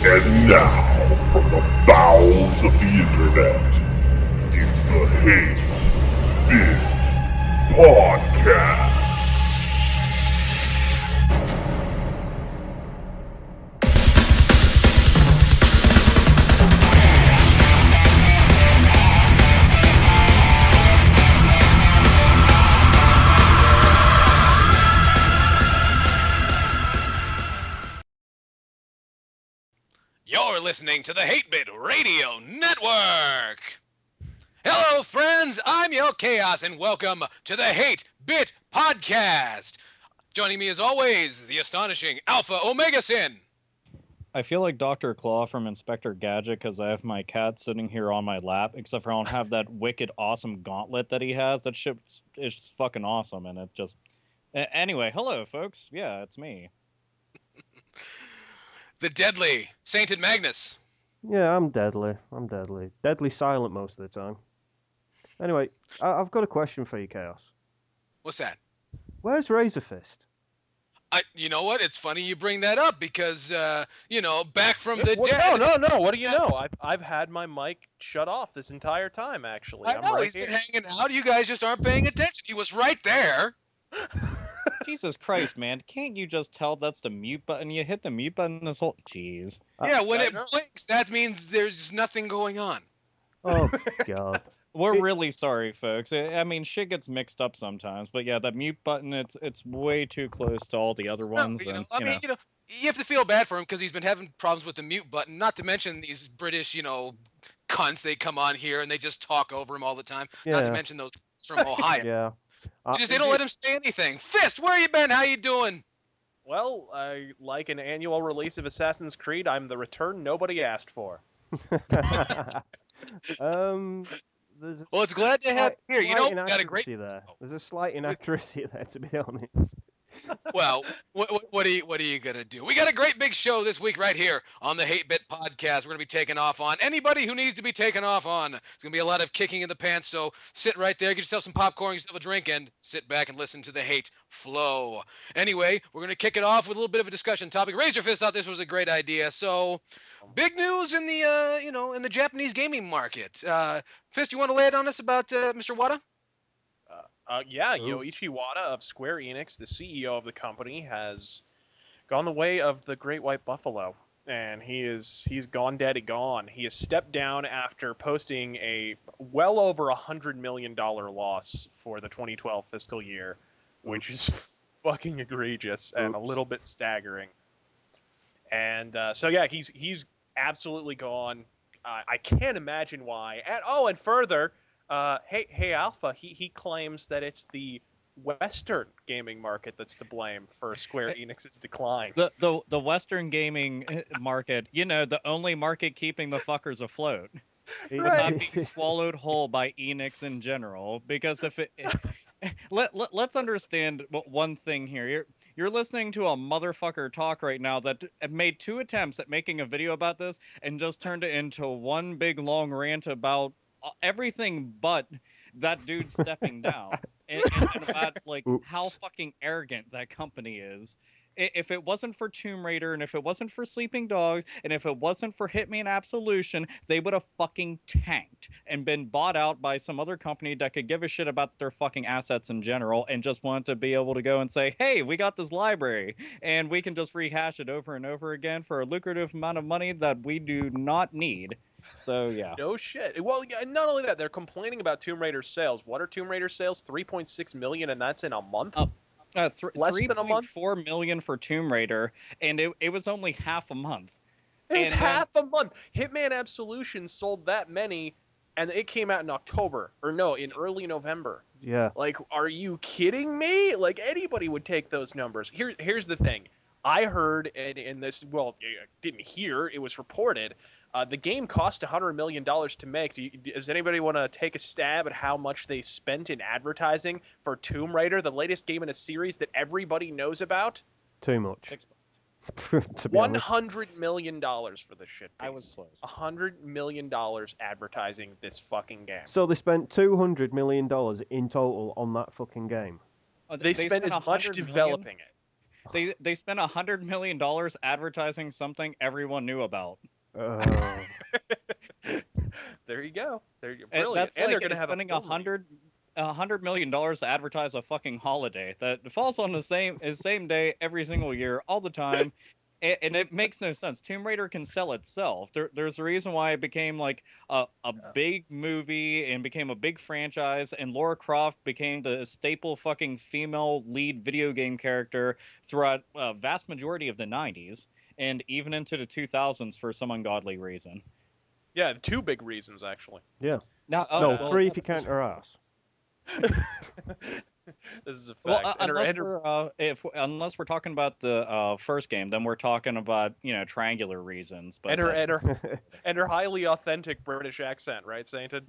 And now, from the bowels of the internet, it's the Hate This Podcast. You're listening to the Hate Bit Radio Network! Hello, friends! I'm Yo Chaos, and welcome to the Hate Bit Podcast! Joining me, as always, the astonishing Alpha Omega Sin! I feel like Dr. Claw from Inspector Gadget because I have my cat sitting here on my lap, except for I don't have that wicked awesome gauntlet that he has. That shit is just fucking awesome, and it just... Anyway, hello, folks. Yeah, it's me. The deadly Sainted Magnus. Yeah, I'm deadly. Deadly silent most of the time. Anyway, I've got a question for you, Chaos. What's that? Where's RazörFist? You know what? It's funny you bring that up because, back from the dead. No. What do you know? I've had my mic shut off this entire time, actually. I know, he's been hanging out. You guys just aren't paying attention. He was right there. Jesus Christ, man. Can't you just tell that's the mute button? You hit the mute button this whole... Jeez. Yeah, when it blinks, that means there's nothing going on. Oh, God. We're really sorry, folks. I mean, shit gets mixed up sometimes, but yeah, that mute button, it's way too close to all the other ones. You have to feel bad for him because he's been having problems with the mute button, not to mention these British, cunts, they come on here and they just talk over him all the time. Yeah. Not to mention those from Ohio. Yeah. They don't let him say anything. Fist, where you been? How you doing? Well, like an annual release of Assassin's Creed, I'm the return nobody asked for. Well, it's glad to have you here. Got a great there. There's a slight inaccuracy there, to be honest. Well, what are you gonna do? We got a great big show this week right here on the Hate Bit Podcast. We're gonna be taking off on anybody who needs to be taken off on. It's gonna be a lot of kicking in the pants. So sit right there, get yourself some popcorn, get yourself a drink, and sit back and listen to the hate flow. Anyway, we're gonna kick it off with a little bit of a discussion topic. RazörFist thought this was a great idea. So, big news in the in the Japanese gaming market. Fist, you want to lay it on us about Mr. Wada? Yoichi Wada of Square-Enix, the CEO of the company, has gone the way of the Great White Buffalo, and he's gone daddy gone. He has stepped down after posting a well over $100 million loss for the 2012 fiscal year, which is fucking egregious and a little bit staggering. And he's absolutely gone. I can't imagine why. And further. Hey, Alpha, he claims that it's the Western gaming market that's to blame for Square Enix's decline. The Western gaming market, the only market keeping the fuckers afloat. Not being swallowed whole by Enix in general. Because let's understand one thing here. You're listening to a motherfucker talk right now that made 2 attempts at making a video about this and just turned it into one big long rant about everything but that dude stepping down and about how fucking arrogant that company is. If it wasn't for Tomb Raider and if it wasn't for Sleeping Dogs and if it wasn't for Hitman Absolution, they would have fucking tanked and been bought out by some other company that could give a shit about their fucking assets in general and just wanted to be able to go and say, hey, we got this library and we can just rehash it over and over again for a lucrative amount of money that we do not need. So, yeah. No shit. Well, not only that, they're complaining about Tomb Raider sales. What are Tomb Raider sales? 3.6 million, and that's in a month? Less than a month? 3.4 million for Tomb Raider, and it was only half a month. It was half a month. Hitman Absolution sold that many, and it came out in October. Or no, in early November. Yeah. Are you kidding me? Anybody would take those numbers. Here's the thing. I heard in this, didn't hear, it was reported, the game cost $100 million to make. Does anybody want to take a stab at how much they spent in advertising for Tomb Raider, the latest game in a series that everybody knows about? Too much. $100 million for this shit. I was close. $100 million advertising this fucking game. So they spent $200 million in total on that fucking game. They spent as much developing it. They spent $100 million advertising something everyone knew about. Oh. There you go. Brilliant. That's and they're like going to have spending a film review. $100 million to advertise a fucking holiday that falls on the same day every single year, all the time. And it makes no sense. Tomb Raider can sell itself. There's a reason why it became like a big movie and became a big franchise, and Lara Croft became the staple fucking female lead video game character throughout a vast majority of the 90s and even into the 2000s for some ungodly reason. Yeah, two big reasons actually. Yeah. Now, No, well, 3 if you count her ass. This is a fact. well, And her- unless we're talking about the first game, then we're talking about triangular reasons. But and her highly authentic British accent, right, Sainted?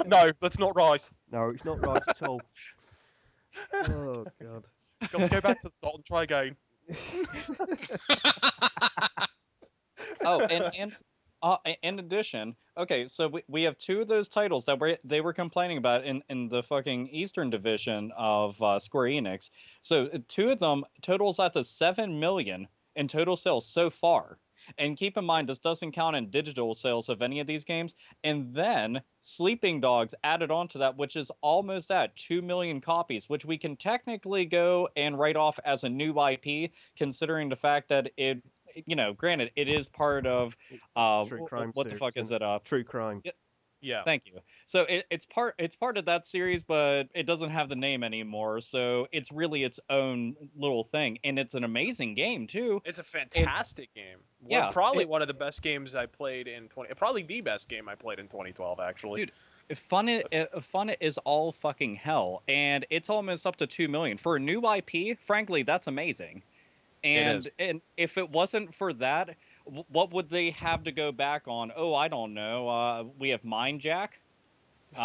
No, that's not right. No, it's not right at all. Oh, God. Let's go back to the start and try again. Oh, and in addition, okay, so we have two of those titles that they were complaining about in the fucking Eastern Division of Square Enix. So two of them totals out to 7 million in total sales so far. And keep in mind, this doesn't count in digital sales of any of these games. And then Sleeping Dogs added on to that, which is almost at 2 million copies, which we can technically go and write off as a new IP, considering the fact that it, granted, it is part of True crime what the fuck series, is it? True crime. Yeah. Thank you. So it's part of that series, but it doesn't have the name anymore. So it's really its own little thing, and it's an amazing game too. It's a fantastic game. Yeah, Probably one of the best games I played in probably the best game I played in 2012 actually. Dude, fun is all fucking hell, and it's almost up to 2 million for a new IP. Frankly, that's amazing. And if it wasn't for that, what would they have to go back on? Oh, I don't know. We have Mind Jack. We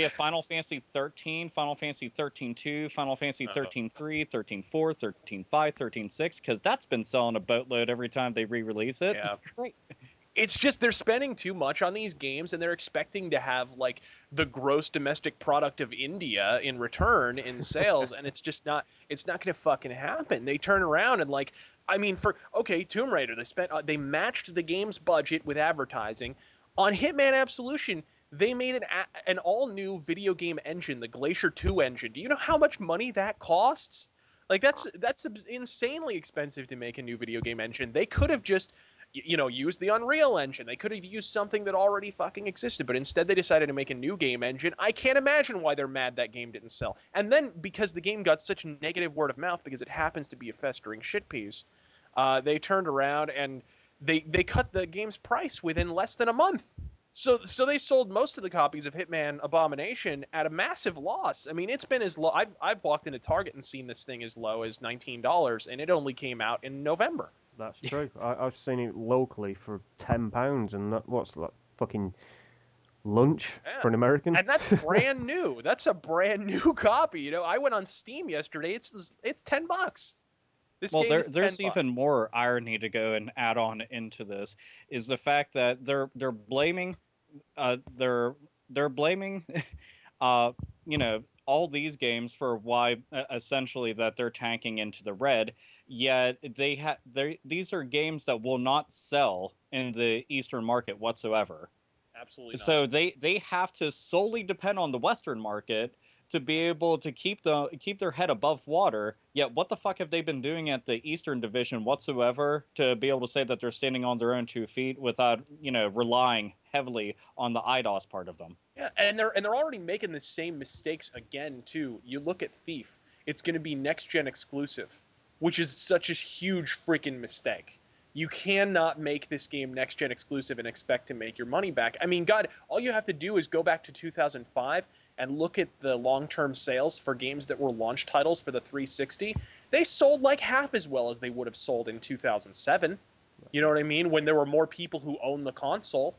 have Final Fantasy 13, Final Fantasy 13-2, Final Fantasy 13-3, 13-4, 13-5, 13-6, because that's been selling a boatload every time they re-release it. Yeah. It's great. It's just they're spending too much on these games, and they're expecting to have like the gross domestic product of India in return in sales, and it's just not. It's not going to fucking happen. They turn around and like, I mean, Tomb Raider, they matched the game's budget with advertising. On Hitman Absolution, they made an all-new video game engine, the Glacier 2 engine. Do you know how much money that costs? Like that's insanely expensive to make a new video game engine. They could have just used the Unreal Engine. They could have used something that already fucking existed, but instead they decided to make a new game engine. I can't imagine why they're mad that game didn't sell. And then, because the game got such negative word of mouth, because it happens to be a festering shit piece, they turned around and they cut the game's price within less than a month. So they sold most of the copies of Hitman Abomination at a massive loss. I mean, it's been as low. I've walked into Target and seen this thing as low as $19, and it only came out in November. That's true. I've seen it locally for £10, and what's that fucking lunch for an American? And that's brand new. That's a brand new copy. I went on Steam yesterday. It's $10. There's even more irony to go and add on into this is the fact that they're blaming all these games for why essentially that they're tanking into the red, yet these are games that will not sell in the Eastern market whatsoever. Absolutely not. So they have to solely depend on the Western market to be able to keep their head above water. Yet what the fuck have they been doing at the Eastern Division whatsoever to be able to say that they're standing on their own 2 feet without relying heavily on the IDOS part of them? Yeah, and they're already making the same mistakes again too. You look at Thief; it's going to be next gen exclusive, which is such a huge freaking mistake. You cannot make this game next gen exclusive and expect to make your money back. I mean, God, all you have to do is go back to 2005 and look at the long-term sales for games that were launch titles for the 360. They sold like half as well as they would have sold in 2007. You know what I mean? When there were more people who owned the console.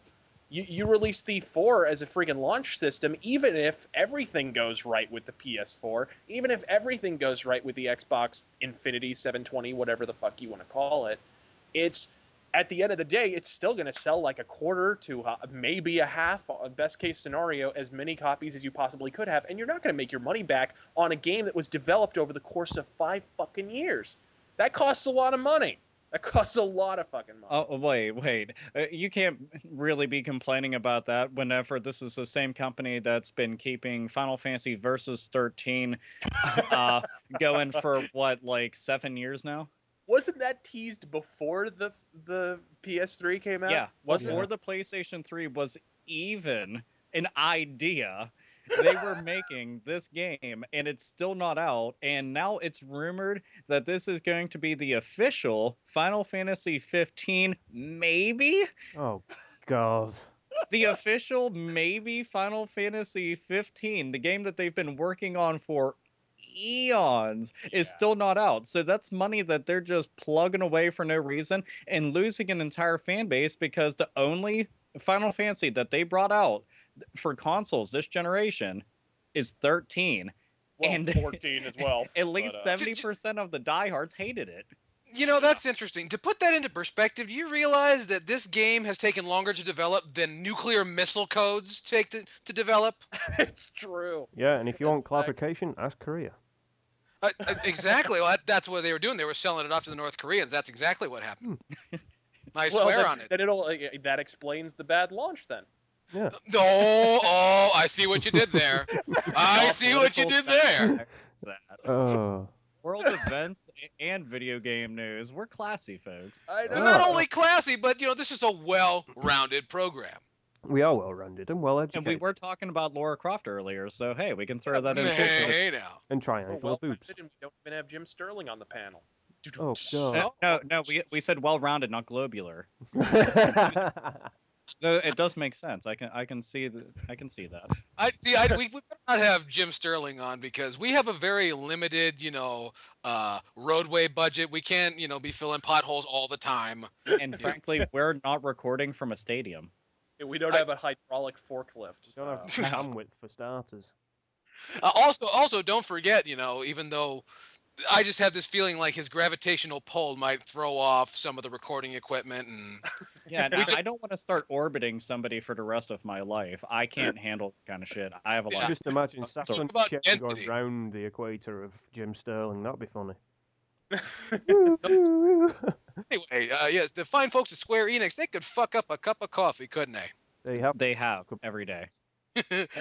You release Thief 4 as a freaking launch system, even if everything goes right with the PS4, even if everything goes right with the Xbox Infinity 720, whatever the fuck you want to call it, it's at the end of the day, it's still going to sell like a quarter to maybe a half, best case scenario, as many copies as you possibly could have, and you're not going to make your money back on a game that was developed over the course of 5 fucking years. That costs a lot of money. That costs a lot of fucking money. Oh, wait. You can't really be complaining about that whenever this is the same company that's been keeping Final Fantasy Versus 13 going for, what, like 7 years now? Wasn't that teased before the PS3 came out? Yeah, Wasn't before it? the PlayStation 3 was even an idea, they were making this game, and it's still not out, and now it's rumored that this is going to be the official Final Fantasy 15, maybe? Oh, God. The official, maybe, Final Fantasy 15, the game that they've been working on for eons, is still not out. So that's money that they're just plugging away for no reason and losing an entire fan base because the only Final Fantasy that they brought out for consoles this generation is 13. Well, and 14 as well. At least but, 70% of the diehards hated it. You know, that's interesting. To put that into perspective, do you realize that this game has taken longer to develop than nuclear missile codes take to develop? It's true. Yeah, and if you want It's clarification, ask Korea. Exactly. Well, that's what they were doing. They were selling it off to the North Koreans. That's exactly what happened. I swear on it. That explains the bad launch then. Yeah. Oh, I see what you did there. I see what you did there. Oh. World events and video game news. We're classy, folks. I We're know. not only classy, but this is a well-rounded program. We are well-rounded and well-educated. And we were talking about Lara Croft earlier, so hey, we can throw that in too. Hey now. And We're triangular well boobs. rounded, and we don't even have Jim Sterling on the panel. Oh, God. No, we said well-rounded, not globular. Though it does make sense. I can see that. We would not have Jim Sterling on because we have a very limited, roadway budget. We can't, be filling potholes all the time. And frankly, we're not recording from a stadium. We don't have a hydraulic forklift. Don't have bandwidth for starters. Also, don't forget, even though I just have this feeling like his gravitational pull might throw off some of the recording equipment and. Yeah, I don't want to start orbiting somebody for the rest of my life. I can't handle that kind of shit. I have a lot. Just imagine Saturn about going density. round the equator of Jim Sterling. That'd be funny. Anyway, yes, the fine folks at Square-Enix, they could fuck up a cup of coffee, couldn't they? They have every day.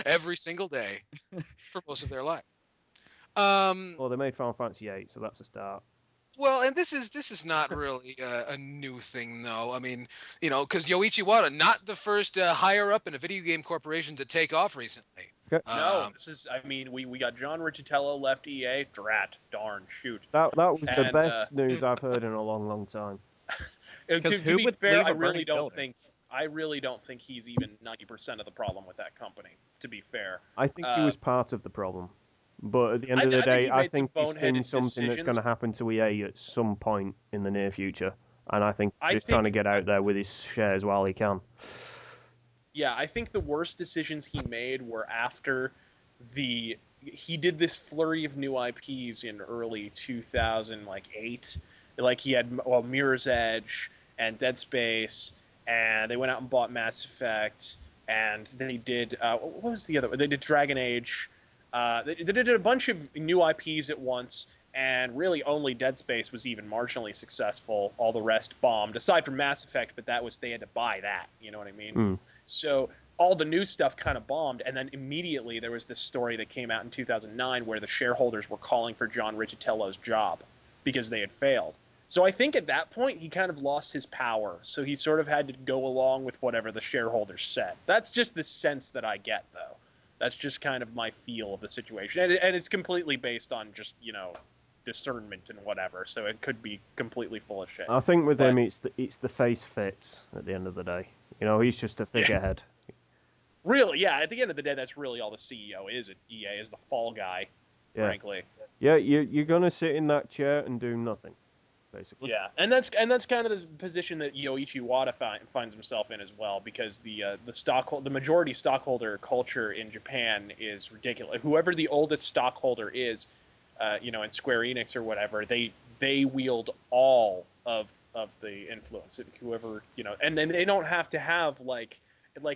Every single day for most of their life. Well, they made Final Fantasy VIII, so that's a start. Well, and this is not really a new thing, though. I mean, because Yoichi Wada, not the first higher up in a video game corporation to take off recently. No, this is. I mean, we got John Riccitello left EA. Darn, shoot. That was the And, best news I've heard in a long, long time. Because to who be would fair, leave I a really burning don't building? think. I really don't think he's even 90% of the problem with that company. To be fair. I think he was part of the problem. But at the end of the I think day, he I made some think he's seen boneheaded something that's decisions. going to happen to EA at some point in the near future. And I think I he's trying to think- get out there with his shares while he can. Yeah, I think the worst decisions he made were after he did this flurry of new IPs in early 2008. Like he had Mirror's Edge and Dead Space, and they went out and bought Mass Effect, and then he did what was the other one? They did Dragon Age. They did a bunch of new IPs at once, and really only Dead Space was even marginally successful. All the rest bombed, aside from Mass Effect, but they had to buy that. You know what I mean? So all the new stuff kind of bombed, and then immediately there was this story that came out in 2009 where the shareholders were calling for John Riccitello's job because they had failed. So I think at that point he kind of lost his power, so he sort of had to go along with whatever the shareholders said. That's just the sense that I get, though. That's just kind of my feel of the situation, and it's completely based on just discernment and whatever. So it could be completely full of shit. I think with But- him, it's the face fits at the end of the day. He's just a figurehead. Really, yeah. At the end of the day, that's really all the CEO is at EA, is the fall guy. Yeah. Frankly. Yeah, you're gonna sit in that chair and do nothing, basically. Yeah, and that's kind of the position that Yoichi Wada finds himself in as well, because the majority stockholder culture in Japan is ridiculous. Whoever the oldest stockholder is, in Square Enix or whatever, they wield all of the influence. Whoever, you know, and then they don't have to have like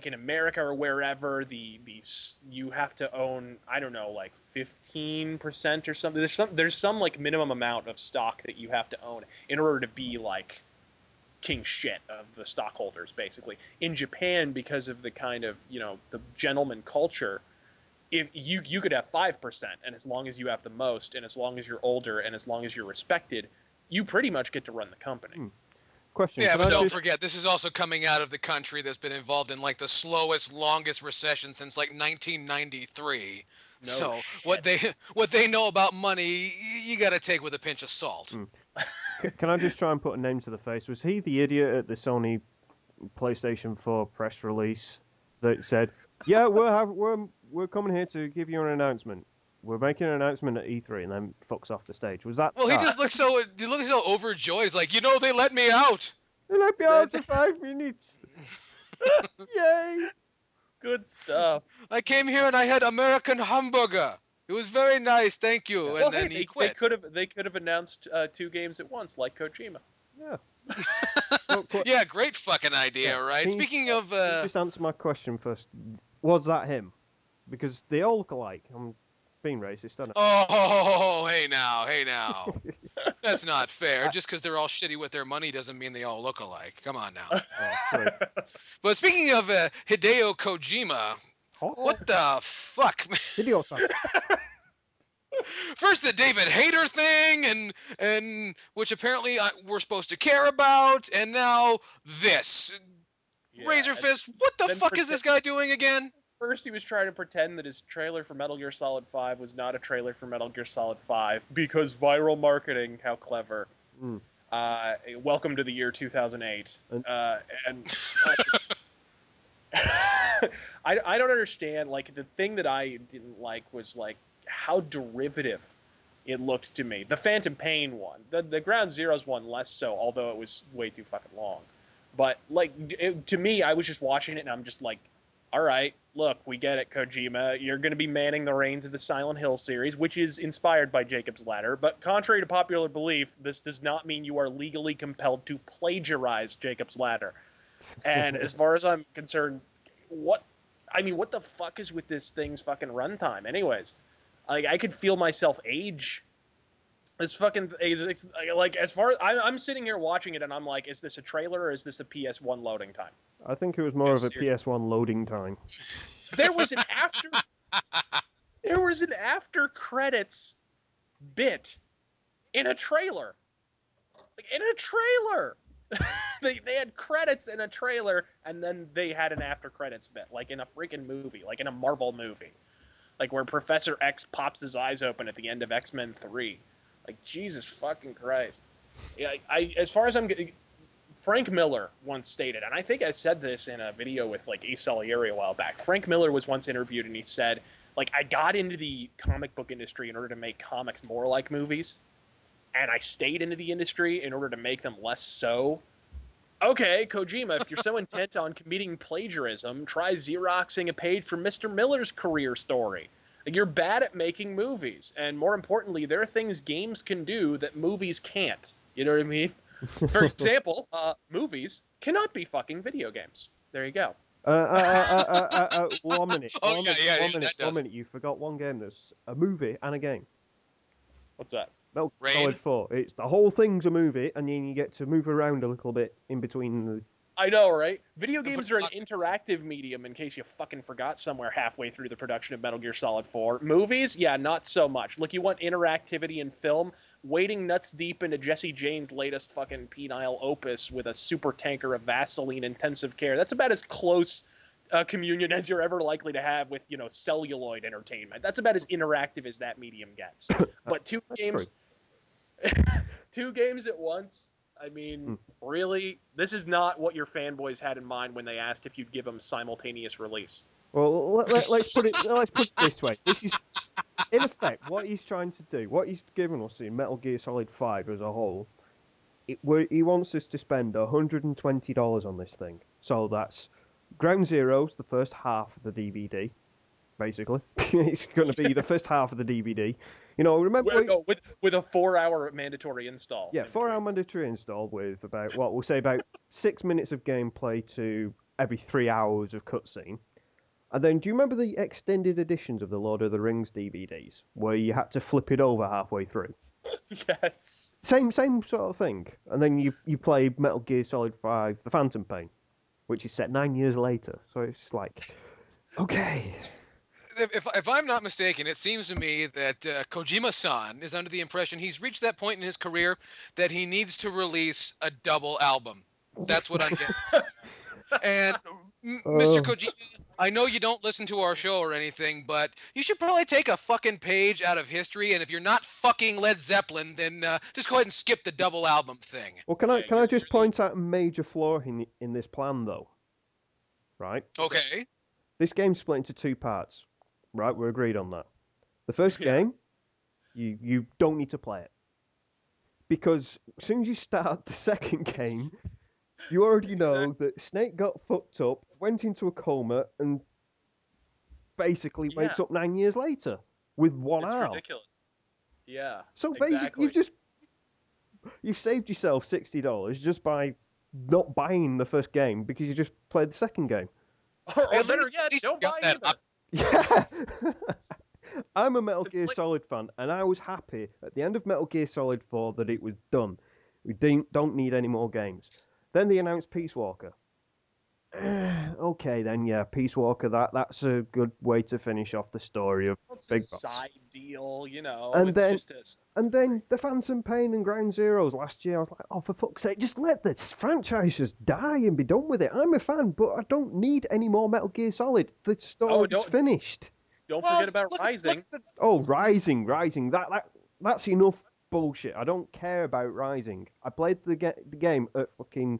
in America or wherever you have to own, I don't know, like 15% or something. There's some like minimum amount of stock that you have to own in order to be like king shit of the stockholders, basically. In Japan, because of the kind of, you know, the gentleman culture, if you could have 5%, and as long as you have the most, and as long as you're older, and as long as you're respected, you pretty much get to run the company. Question. Yeah, can but I don't just- forget, this is also coming out of the country that's been involved in like the slowest, longest recession since like 1993. No So shit. what they know about money, you got to take with a pinch of salt. Can I just try and put a name to the face? Was he the idiot at the Sony PlayStation 4 press release that said, "Yeah, we're coming here to give you an announcement. We're making an announcement at E3," and then fucks off the stage? Was that? Well, he that? just looks so overjoyed. He's like, you know, they let me out. They let me out for 5 minutes. Yay! Good stuff. I came here and I had American hamburger. It was very nice, thank you. Well, And then hey, he quit. they could have announced 2 games at once, like Kojima. Yeah. Yeah, great fucking idea, Yeah. right? Can you- Speaking of, Can you just answer my question first. Was that him? Because they all look alike. I'm being racist, don't I? oh, hey now. That's not fair. Just because they're all shitty with their money doesn't mean they all look alike. Come on now. Sorry. But speaking of Hideo Kojima, what the fuck, man? Hideo-san. First the David Hayter thing, and which apparently we're supposed to care about, and now this. Yeah, RazörFist, what the then fuck is this guy doing again? First, he was trying to pretend that his trailer for Metal Gear Solid 5 was not a trailer for Metal Gear Solid 5 because viral marketing. How clever! Welcome to the year 2008. I don't understand. Like, the thing that I didn't like was like how derivative it looked to me. The Phantom Pain one, the Ground Zeroes one less so, although it was way too fucking long. But like to me, I was just watching it and I'm just like, all right, look, we get it, Kojima. You're going to be manning the reins of the Silent Hill series, which is inspired by Jacob's Ladder. But contrary to popular belief, this does not mean you are legally compelled to plagiarize Jacob's Ladder. And as far as I'm concerned, what the fuck is with this thing's fucking runtime? Anyways, like I could feel myself age. This fucking it's like as far as I'm sitting here watching it and I'm like, is this a trailer or is this a PS1 loading time? I think it was more of a Serious. PS1 loading time. There was an after credits bit in a trailer. Like in a trailer. they had credits in a trailer and then they had an after credits bit, like in a freaking movie, like in a Marvel movie. Like where Professor X pops his eyes open at the end of X-Men 3. Like Jesus fucking Christ. Yeah, as far as I'm Frank Miller once stated, and I think I said this in a video with like Ace Salieri a while back. Frank Miller was once interviewed and he said, like, I got into the comic book industry in order to make comics more like movies, and I stayed into the industry in order to make them less so. Okay, Kojima, if you're so intent on committing plagiarism, try Xeroxing a page from Mr. Miller's career story. Like, you're bad at making movies, and more importantly, there are things games can do that movies can't. You know what I mean? For example, movies cannot be fucking video games. There you go. 1 minute. Oh, yeah, one that minute. does. 1 minute. You forgot one game that's a movie and a game. What's that? Metal Gear Rain? Solid 4. It's the whole thing's a movie, and then you get to move around a little bit in between the. I know, right? Video games are an interactive medium, in case you fucking forgot somewhere halfway through the production of Metal Gear Solid 4. Movies? Yeah, not so much. Look, you want interactivity in film? Wading nuts deep into Jesse Jane's latest fucking penile opus with a super tanker of Vaseline intensive care. That's about as close communion as you're ever likely to have with, you know, celluloid entertainment. That's about as interactive as that medium gets. But two games at once? I mean, really? This is not what your fanboys had in mind when they asked if you'd give them simultaneous release. Well, let's put it this way. This is, in effect, what he's trying to do. What he's given us in Metal Gear Solid 5 as a whole. He wants us to spend $120 on this thing. So that's Ground Zeroes, the first half of the DVD. basically. It's going to be the first half of the DVD. You know, remember? No, with a 4-hour mandatory install. Yeah, 4-hour mandatory install with about we'll say about 6 minutes of gameplay to every 3 hours of cutscene. And then, do you remember the extended editions of the Lord of the Rings DVDs where you had to flip it over halfway through? Yes. Same sort of thing. And then you play Metal Gear Solid 5: The Phantom Pain, which is set 9 years later. So it's like, okay. If I'm not mistaken, it seems to me that Kojima-san is under the impression he's reached that point in his career that he needs to release a double album. That's what I'm getting. And Mr. Kojima, I know you don't listen to our show or anything, but you should probably take a fucking page out of history. And if you're not fucking Led Zeppelin, then just go ahead and skip the double album thing. Well, can I just point out a major flaw in this plan, though? Right? Okay. This game's split into 2 parts. Right, we're agreed on that. The first game, you don't need to play it. Because as soon as you start the second game, you already know that Snake got fucked up, went into a coma, and basically wakes up 9 years later with one arm. It's ridiculous. Yeah. So basically, you've saved yourself $60 just by not buying the first game because you just played the second game. Or better yet, don't buy either. Yeah. I'm a Metal Gear Solid fan, and I was happy at the end of Metal Gear Solid 4 that it was done. We don't need any more games. Then they announced Peace Walker. Okay, then, yeah, Peace Walker, that's a good way to finish off the story of Big Boss. Side deal, you know. And then the Phantom Pain and Ground Zeroes last year, I was like, oh, for fuck's sake, just let this franchise just die and be done with it. I'm a fan, but I don't need any more Metal Gear Solid. The story's finished. Don't forget about Rising. Rising. That's enough bullshit. I don't care about Rising. I played the game at fucking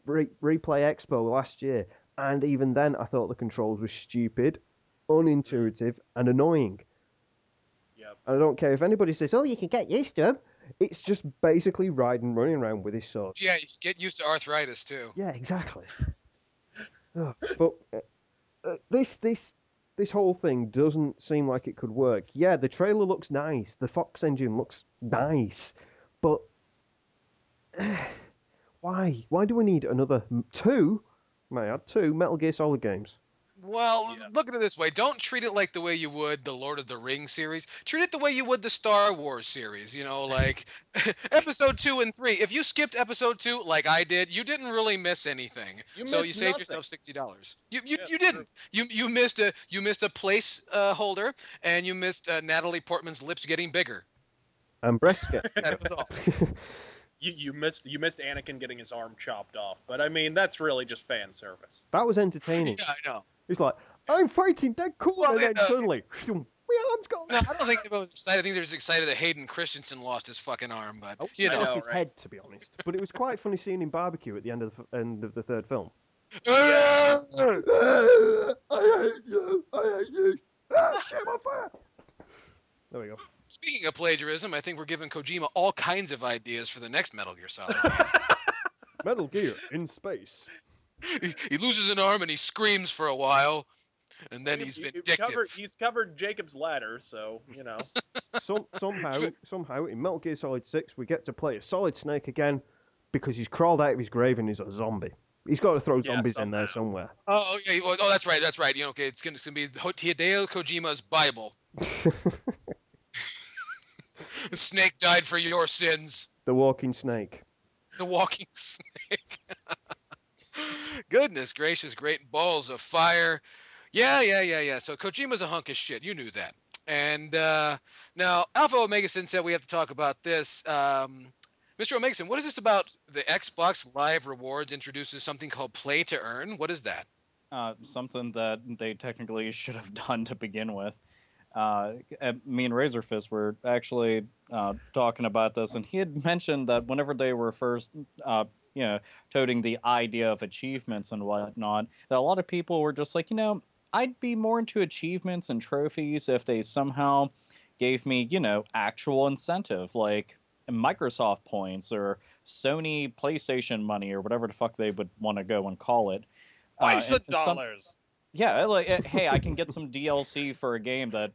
Replay Expo last year, and even then I thought the controls were stupid, unintuitive, and annoying. Yep. I don't care if anybody says, oh, you can get used to them. It's just basically Raiden running around with his sword. Yeah, you can get used to arthritis, too. Yeah, exactly. But this whole thing doesn't seem like it could work. Yeah, the trailer looks nice. The Fox engine looks nice. But why? Why do we need another two Metal Gear Solid games? Well, look at it this way. Don't treat it like the way you would the Lord of the Rings series. Treat it the way you would the Star Wars series. You know, like episode 2 and 3. If you skipped episode 2 like I did, you didn't really miss anything. You saved yourself $60. You didn't. You missed a place holder, and you missed Natalie Portman's lips getting bigger. And breast That was all. You missed Anakin getting his arm chopped off, but I mean that's really just fan service. That was entertaining. Yeah, I know. He's like, I'm fighting dead cool, and then suddenly, my arm's gone. No, I don't think they were excited. I think they're just excited that Hayden Christensen lost his fucking arm, but you know, lost his head, to be honest. But it was quite funny seeing him barbecue at the end of the third film. Yeah. I hate you. Shit, I'm on fire. There we go. Speaking of plagiarism, I think we're giving Kojima all kinds of ideas for the next Metal Gear Solid game. Metal Gear in space. He loses an arm and he screams for a while, and then he's vindictive. He's covered Jacob's Ladder, so you know. Somehow in Metal Gear Solid 6 we get to play a Solid Snake again because he's crawled out of his grave and he's a zombie. He's got to throw zombies in there somewhere. Oh, okay. Oh, that's right. That's right. You know, okay, it's gonna be Hideo Kojima's Bible. The snake died for your sins. The walking snake. The walking snake. Goodness gracious, great balls of fire. Yeah. So Kojima's a hunk of shit. You knew that. And now Alpha Omega-san said we have to talk about this. Mr. Omega-san, what is this about the Xbox Live Rewards introduces something called Play to Earn? What is that? Something that they technically should have done to begin with. Me and RazörFist were actually talking about this, and he had mentioned that whenever they were first, toting the idea of achievements and whatnot, that a lot of people were just like, I'd be more into achievements and trophies if they somehow gave me, actual incentive, like Microsoft points or Sony PlayStation money or whatever the fuck they would want to go and call it. $5. Yeah, like, hey, I can get some DLC for a game that,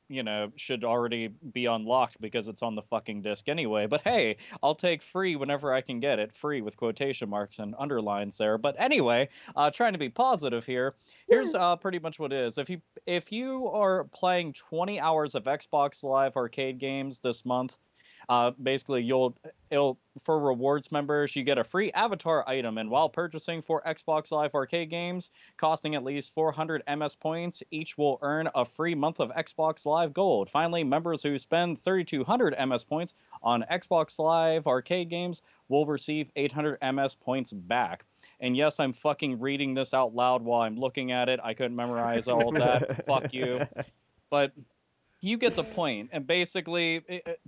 should already be unlocked because it's on the fucking disc anyway. But hey, I'll take free whenever I can get it. Free with quotation marks and underlines there. But anyway, trying to be positive here. Here's pretty much what it is. If you are playing 20 hours of Xbox Live Arcade games this month, basically for rewards members, you get a free avatar item, and while purchasing for Xbox Live Arcade games costing at least 400 MS points, each will earn a free month of Xbox Live Gold. Finally, members who spend 3,200 MS points on Xbox Live Arcade games will receive 800 MS points back. And yes, I'm fucking reading this out loud while I'm looking at it. I couldn't memorize all that. Fuck you. But you get the point. And basically,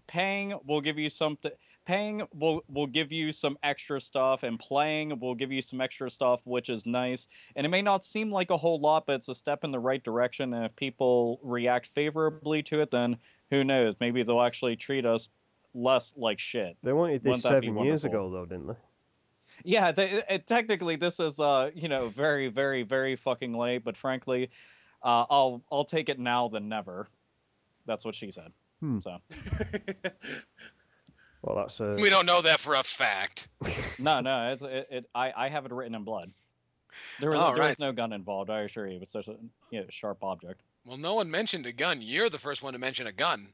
paying will give you something. Paying will give you some extra stuff, and playing will give you some extra stuff, which is nice. And it may not seem like a whole lot, but it's a step in the right direction. And if people react favorably to it, then who knows? Maybe they'll actually treat us less like shit. They wanted this Wouldn't that be 7 years wonderful? ago, though, didn't they? Yeah, technically this is very, very, very fucking late. But frankly, I'll take it now than never. That's what she said. So Well, that's We don't know that for a fact. no, I have it written in blood. There was Alright. no gun involved. I assure you, it was such a sharp object. Well, no one mentioned a gun. You're the first one to mention a gun.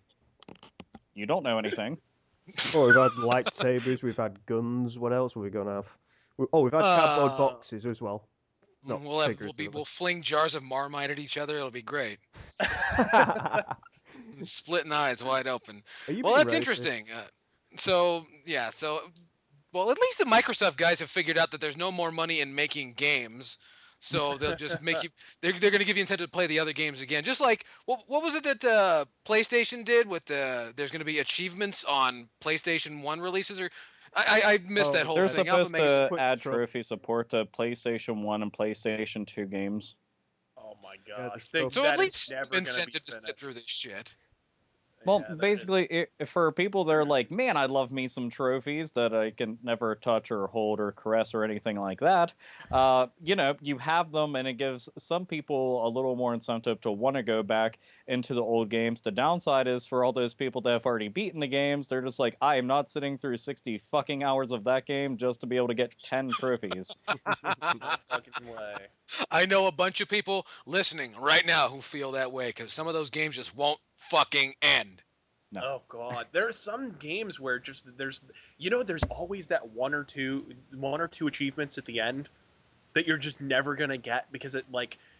You don't know anything. Oh, we've had lightsabers, we've had guns. What else are we gonna have? We've had cardboard boxes as well. Not figures, We'll fling jars of Marmite at each other. It'll be great. Splitting eyes wide open. Well, that's interesting. Well, at least the Microsoft guys have figured out that there's no more money in making games, so they'll just make you. They're going to give you incentive to play the other games again. Just like what was it that PlayStation did with the? There's going to be achievements on PlayStation 1 releases, or I missed that whole They're thing. supposed to Quick add drop. trophy support to PlayStation 1 and PlayStation 2 games. Oh my Yeah, gosh. there's So That at is least never gonna be incentive to sit finished. through this shit. Well, Yeah, that is- basically, for people that are like, man, I love me some trophies that I can never touch or hold or caress or anything like that, you have them, and it gives some people a little more incentive to want to go back into the old games. The downside is for all those people that have already beaten the games, they're just like, I am not sitting through 60 fucking hours of that game just to be able to get 10 trophies. no fucking way. I know a bunch of people listening right now who feel that way because some of those games just won't fucking end. No. Oh god, there are some games where there's always that one or two achievements at the end that you're just never gonna get because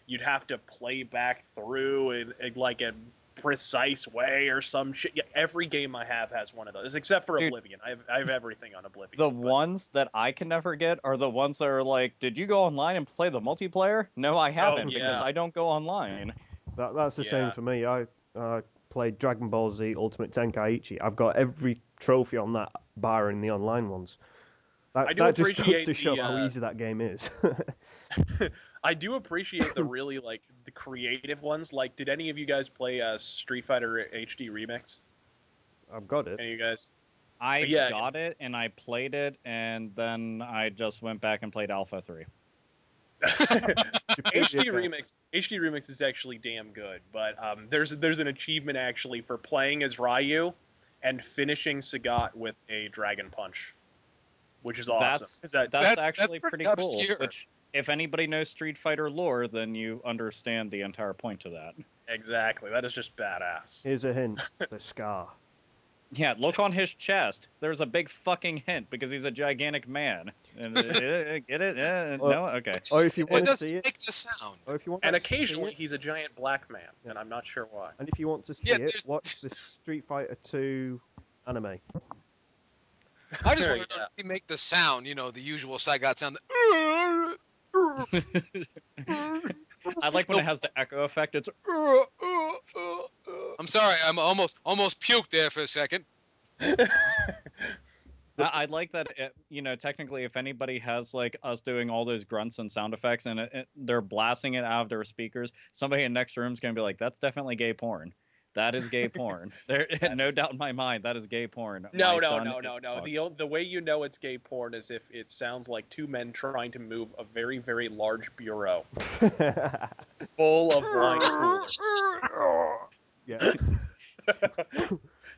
you'd have to play back through in like a precise way or some shit. Yeah, every game I have has one of those except for Dude. Oblivion. I have everything on Oblivion. The but- ones that I can never get are the ones that are like, did you go online and play the multiplayer? No, I haven't because yeah. I don't go online. That's the same Yeah. for me. I played Dragon Ball Z Ultimate Tenkaichi. I've got every trophy on that bar in the online ones. I do That just goes appreciate to show the, how easy that game is. I do appreciate the really the creative ones. Like, did any of you guys play Street Fighter HD Remix? I've got it. Any of you guys? I Yeah. got it and I played it, and then I just went back and played Alpha 3. HD Remix is actually damn good, but there's an achievement actually for playing as Ryu and finishing Sagat with a Dragon Punch, which is awesome. That's actually pretty pretty cool. obscure. Which, if anybody knows Street Fighter lore, then you understand the entire point to that. Exactly, that is just badass. Here's a hint. The scar. Yeah, look on his chest. There's a big fucking hint because he's a gigantic man. Get it? No? Okay. Or if you It want to doesn't see it, make the sound. or if you want And to see occasionally it, he's a giant black man, and I'm not sure why. and if you want to see Yeah, it, there's- watch the Street Fighter 2 anime. I just Yeah. want to know if he make the sound, the usual Sagat sound. I like when it has the echo effect. It's I'm sorry, I'm almost puked there for a second. I like that. Technically, if anybody has like us doing all those grunts and sound effects, and they're blasting it out of their speakers, somebody in next room's gonna be like, "That's definitely gay porn," That is gay porn. There, no doubt in my mind, that is gay porn. No, My no, son no, is no, no. fucked. The way you know it's gay porn is if it sounds like two men trying to move a very, very large bureau full of wine coolers. Yeah.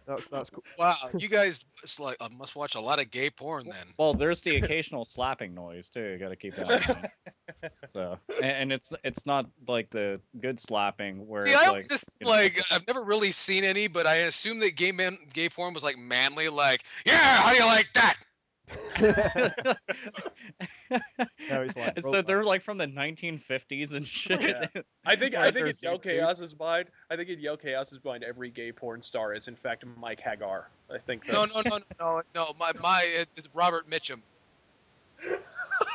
That's cool. Wow, you guys must watch a lot of gay porn then. Well, there's the occasional slapping noise too. You got to keep that in mind. So, and it's not like the good slapping where See, it's I like, always just, like I've never really seen any, but I assume that gay porn was like manly, like, yeah, how do you like that? No, it's like so they're like from the 1950s and shit. Yeah. I think Wearing in their Yo zoot Chaos's mind, every gay porn star is in fact Mike Hagar. I think No, that's... no. It's Robert Mitchum.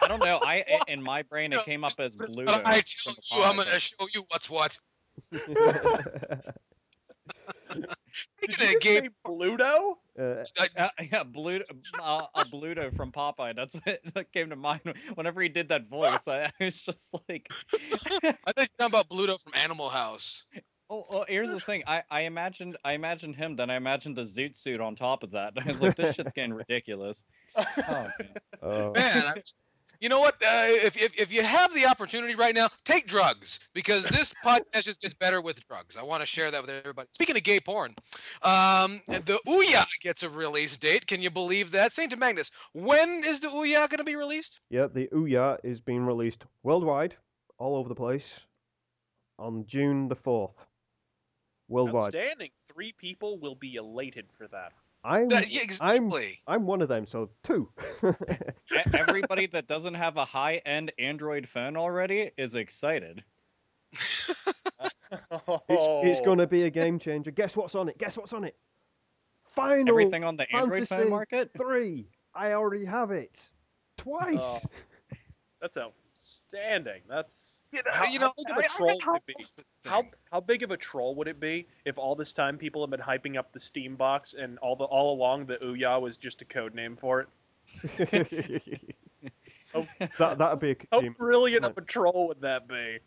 I don't know. In my brain it came up as Bluto. But I tell you, I'm gonna show you what's what. Did Speaking you of gay, say Bluto? Yeah, Bluto, a Bluto from Popeye. That's what that came to mind whenever he did that voice. I was just like, I think you're talking about Bluto from Animal House. oh, here's the thing. I imagined him, then I imagined the zoot suit on top of that. I was like, this shit's getting ridiculous. Oh man. Man, you know what? If you have the opportunity right now, take drugs because this podcast just gets better with drugs. I want to share that with everybody. Speaking of gay porn, the Ouya gets a release date. Can you believe that? Saint Magnus, when is the Ouya going to be released? Yeah, the Ouya is being released worldwide, all over the place, on June the 4th. Worldwide. Outstanding. 3 people will be elated for that. Yeah, exactly. I'm one of them, so 2. Everybody that doesn't have a high-end Android phone already is excited. It's going to be a game changer. Guess what's on it? Guess what's on it? Final Everything on the Android phone Fantasy market? 3. I already have it. Twice. That's outstanding. That's How big of a troll would it be? How big of a troll would it be if all this time people have been hyping up the Steam box and all along the Ouya was just a code name for it? That'd be a How Kojima. brilliant of a troll would that be?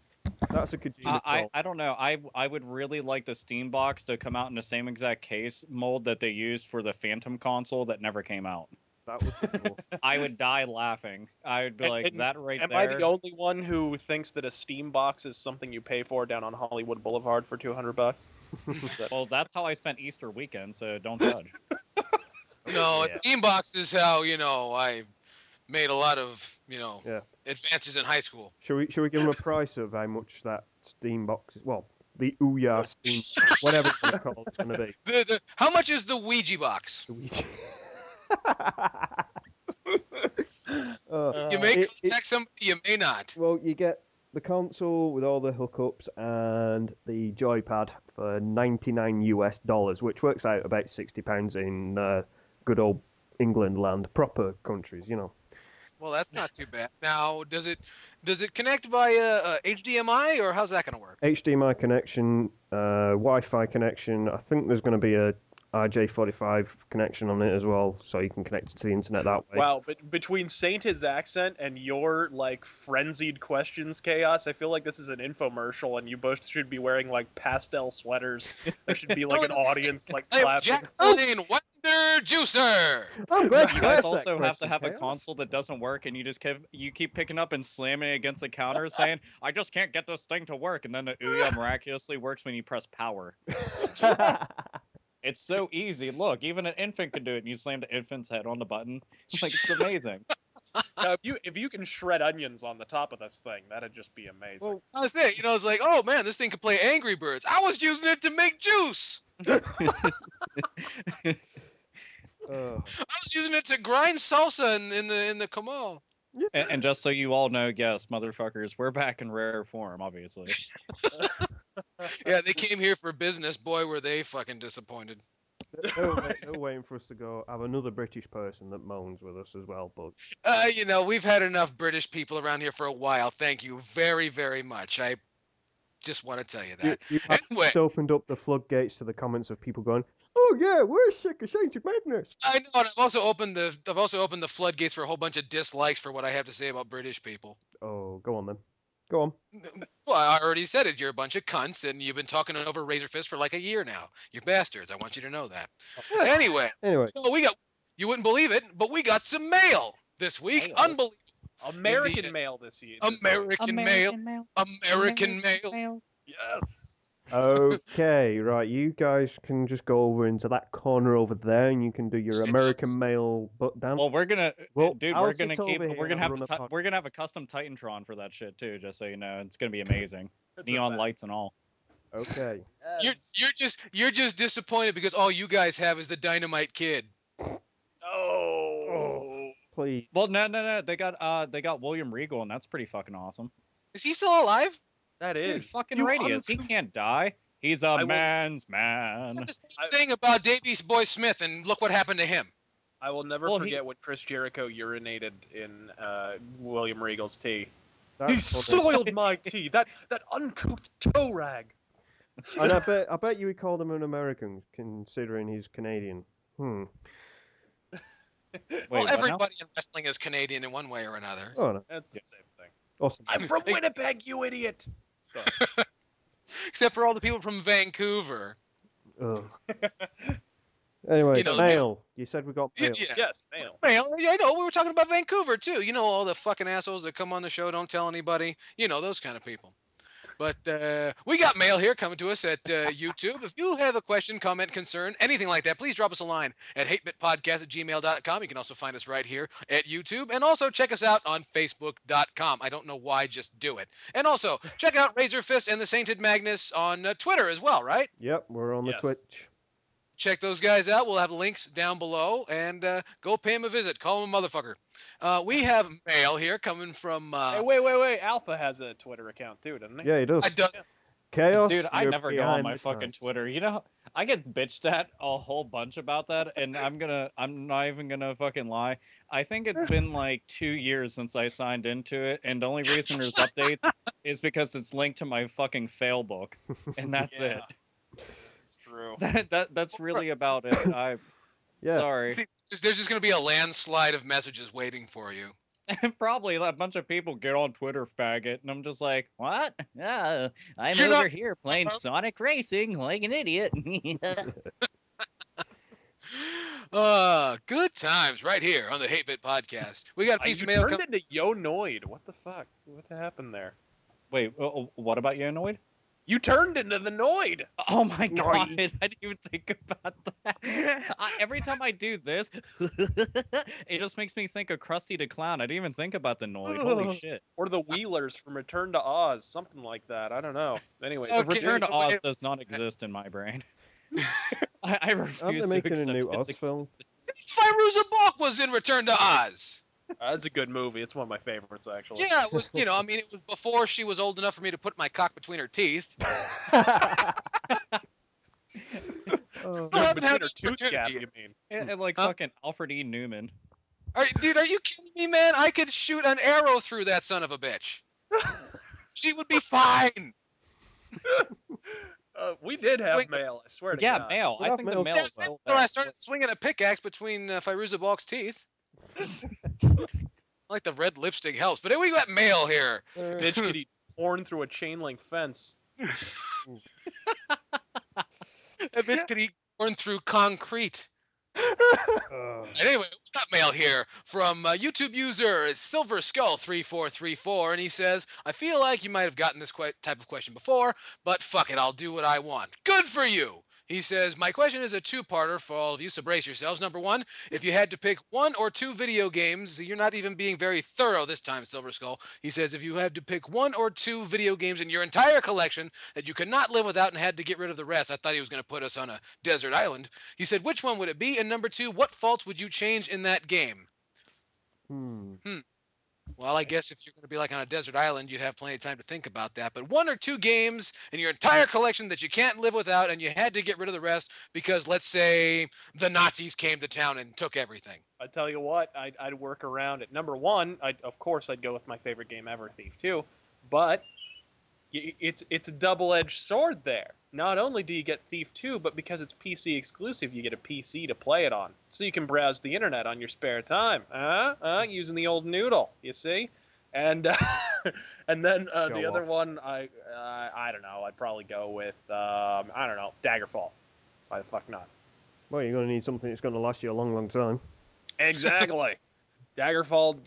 That's a Kojima troll. I don't know. I would really like the Steam box to come out in the same exact case mold that they used for the Phantom console that never came out. That would be cool. I would die laughing. I would be like, that right am there. I the only one who thinks that a Steam box is something you pay for down on Hollywood Boulevard for $200? Well, that's how I spent Easter weekend, so don't judge. No, Yeah. Steam box is how I made a lot of Yeah. advances in high school. Shall we give him a price of how much that Steam box is? Well, the Ouya Steam, whatever it's called, it's going to be. How much is the Ouija box? You may contact somebody, you may not. Well, you get the console with all the hookups and the joypad for $99 US, which works out about £60 in good old England land, proper countries, you know. Well, that's not too bad. Now, does it connect via HDMI or how's that going to work? HDMI connection, Wi-Fi connection. I think there's going to be a RJ45 connection on it as well, so you can connect it to the internet that way. Wow, but between Sainted's accent and your like frenzied questions, Chaos, I feel like this is an infomercial, and you both should be wearing like pastel sweaters. There should be like an audience like clapping. Jacqueline Wonder Juicer. I'm glad You guys asked that also have to question, have a Chaos. console that doesn't work, and you keep picking up and slamming it against the counter, saying, "I just can't get this thing to work," and then the Ouya miraculously works when you press power. It's so easy. Look, even an infant can do it, and you slam the infant's head on the button. Like, it's amazing. Now, if you can shred onions on the top of this thing, that'd just be amazing. Well, That's it. It's like, oh man, this thing could play Angry Birds. I was using it to make juice. I was using it to grind salsa in the Kamal. And just so you all know, yes, motherfuckers, we're back in rare form, obviously. Yeah, they came here for business. Boy, were they fucking disappointed. They're waiting for us to go have another British person that moans with us as well, but We've had enough British people around here for a while. Thank you very, very much. I just want to tell you that. you have Anyway. just opened up the floodgates to the comments of people going, "Oh yeah, we're sick of Saint Magnus." I know, and I've also opened the floodgates for a whole bunch of dislikes for what I have to say about British people. Oh, go on then. Go on. Well, I already said it. You're a bunch of cunts, and you've been talking over RazörFist for like a year now. You bastards. I want you to know that. Anyway, Anyway, no, you wouldn't believe it, but we got some mail this week. Mail? Unbelievable. American mail this year. American mail. American mail. Yes. okay, right. You guys can just go over into that corner over there, and you can do your American mail butt dance. Well, we're gonna, Well, dude, I'll we're sit gonna keep, over here we're gonna and have, run a pod- we're gonna have a custom Titantron for that shit too. Just so you know, it's gonna be amazing. That's Neon a fact. lights and all. Okay. You're just disappointed because all you guys have is the Dynamite Kid. Oh. Please. Well, no. They got William Regal, and that's pretty fucking awesome. Is he still alive? That is. Dude, fucking You Radius. He can't die. He's a will- man's man. Said the same thing about Davies Boy Smith, and look what happened to him. I will never Well, forget when Chris Jericho urinated in William Regal's tea. That's He funny. soiled my tea. That uncouth toe rag. And I bet you would call him an American, considering he's Canadian. Well, Wait, what now? everybody in wrestling is Canadian in one way or another. Oh no. That's Yes. the same thing. Awesome. I'm from Winnipeg, you idiot. So, Except for all the people from Vancouver. Ugh. Anyway, You know, mail. You said we got mail. Yeah. yes, mail. Well, I know. We were talking about Vancouver, too. You know, all the fucking assholes that come on the show, don't tell anybody. You know, those kind of people. But we got mail here coming to us at YouTube. If you have a question, comment, concern, anything like that, please drop us a line at hatebitpodcast@gmail.com. You can also find us right here at YouTube. And also check us out on Facebook.com. I don't know why, just do it. And also, check out RazörFist and the Sainted Magnus on Twitter as well, right? Yep, we're on the Yes. Twitch. Check those guys out. We'll have links down below, and go pay them a visit. Call them a motherfucker. We have mail here coming from. Hey, wait. Alpha has a Twitter account too, doesn't he? Yeah, he does. I don't- Chaos. Dude, I you're never go on behind my the fucking times. Twitter. You know, I get bitched at a whole bunch about that, and I'm not even gonna fucking lie. I think it's been like 2 years since I signed into it, and the only reason there's updates is because it's linked to my fucking fail book, and that's it. This is true. That's really about it. Yeah. Sorry. There's just going to be a landslide of messages waiting for you. Probably a bunch of people get on Twitter, faggot, and I'm just like, what? I'm You're over not- here playing Sonic Racing like an idiot. Good times right here on the Hate Bit Podcast. We got a piece You of mail turned coming. into Yonoid. What the fuck? What happened there? Wait, what about Yonoid? You turned into the Noid. Oh my god, Noid. I didn't even think about that. Every time I do this, it just makes me think of Krusty the Clown. I didn't even think about the Noid. Holy shit. Or the Wheelers from Return to Oz, something like that. I don't know. Anyway, Okay. Return to wait, Oz wait. does not exist in my brain. I refuse to making a accept new its Oz film? existence. Firuza Balk was in Return to Oz. that's a good movie. It's one of my favorites, actually. Yeah, it was. I mean, it was before she was old enough for me to put my cock between her teeth. Oh, Well, Between how her does tooth gap, opportunity- you mean? And like Huh? fucking Alfred E. Newman. Dude, are you kidding me, man? I could shoot an arrow through that son of a bitch. She would be fine. We did have Swing- mail, I swear to Yeah, God. mail. We I have think the mail. mail Yeah, is still so I there. started swinging a pickaxe between Firuza Balk's teeth. Like the red lipstick helps. But we got mail here. Bitch could eat torn through a chain link fence. A bitch could eat corn through concrete. uh, Anyway, we got mail here from YouTube user Silver Skull 3434, and he says, "I feel like you might have gotten this type of question before, but fuck it, I'll do what I want. Good for you." He says, "My question is a two-parter for all of you, so brace yourselves. Number one, if you had to pick one or two video games, you're not even being very thorough this time, Silver Skull." He says, "If you had to pick one or two video games in your entire collection that you could not live without and had to get rid of the rest," I thought he was going to put us on a desert island. He said, "Which one would it be? And number two, what faults would you change in that game?" Well, I guess if you're going to be like on a desert island, you'd have plenty of time to think about that. But one or two games in your entire collection that you can't live without and you had to get rid of the rest because, let's say, the Nazis came to town and took everything. I tell you what, I'd work around it. Number one, of course, I'd go with my favorite game ever, Thief 2. But it's a double-edged sword there. Not only do you get Thief 2, but because it's PC exclusive, you get a PC to play it on. So you can browse the internet on your spare time. Using the old noodle, you see? And And then Show the other off. one, I don't know. I'd probably go with I don't know, Daggerfall. Why the fuck not? Well, you're going to need something that's going to last you a long, long time. Exactly. Daggerfall.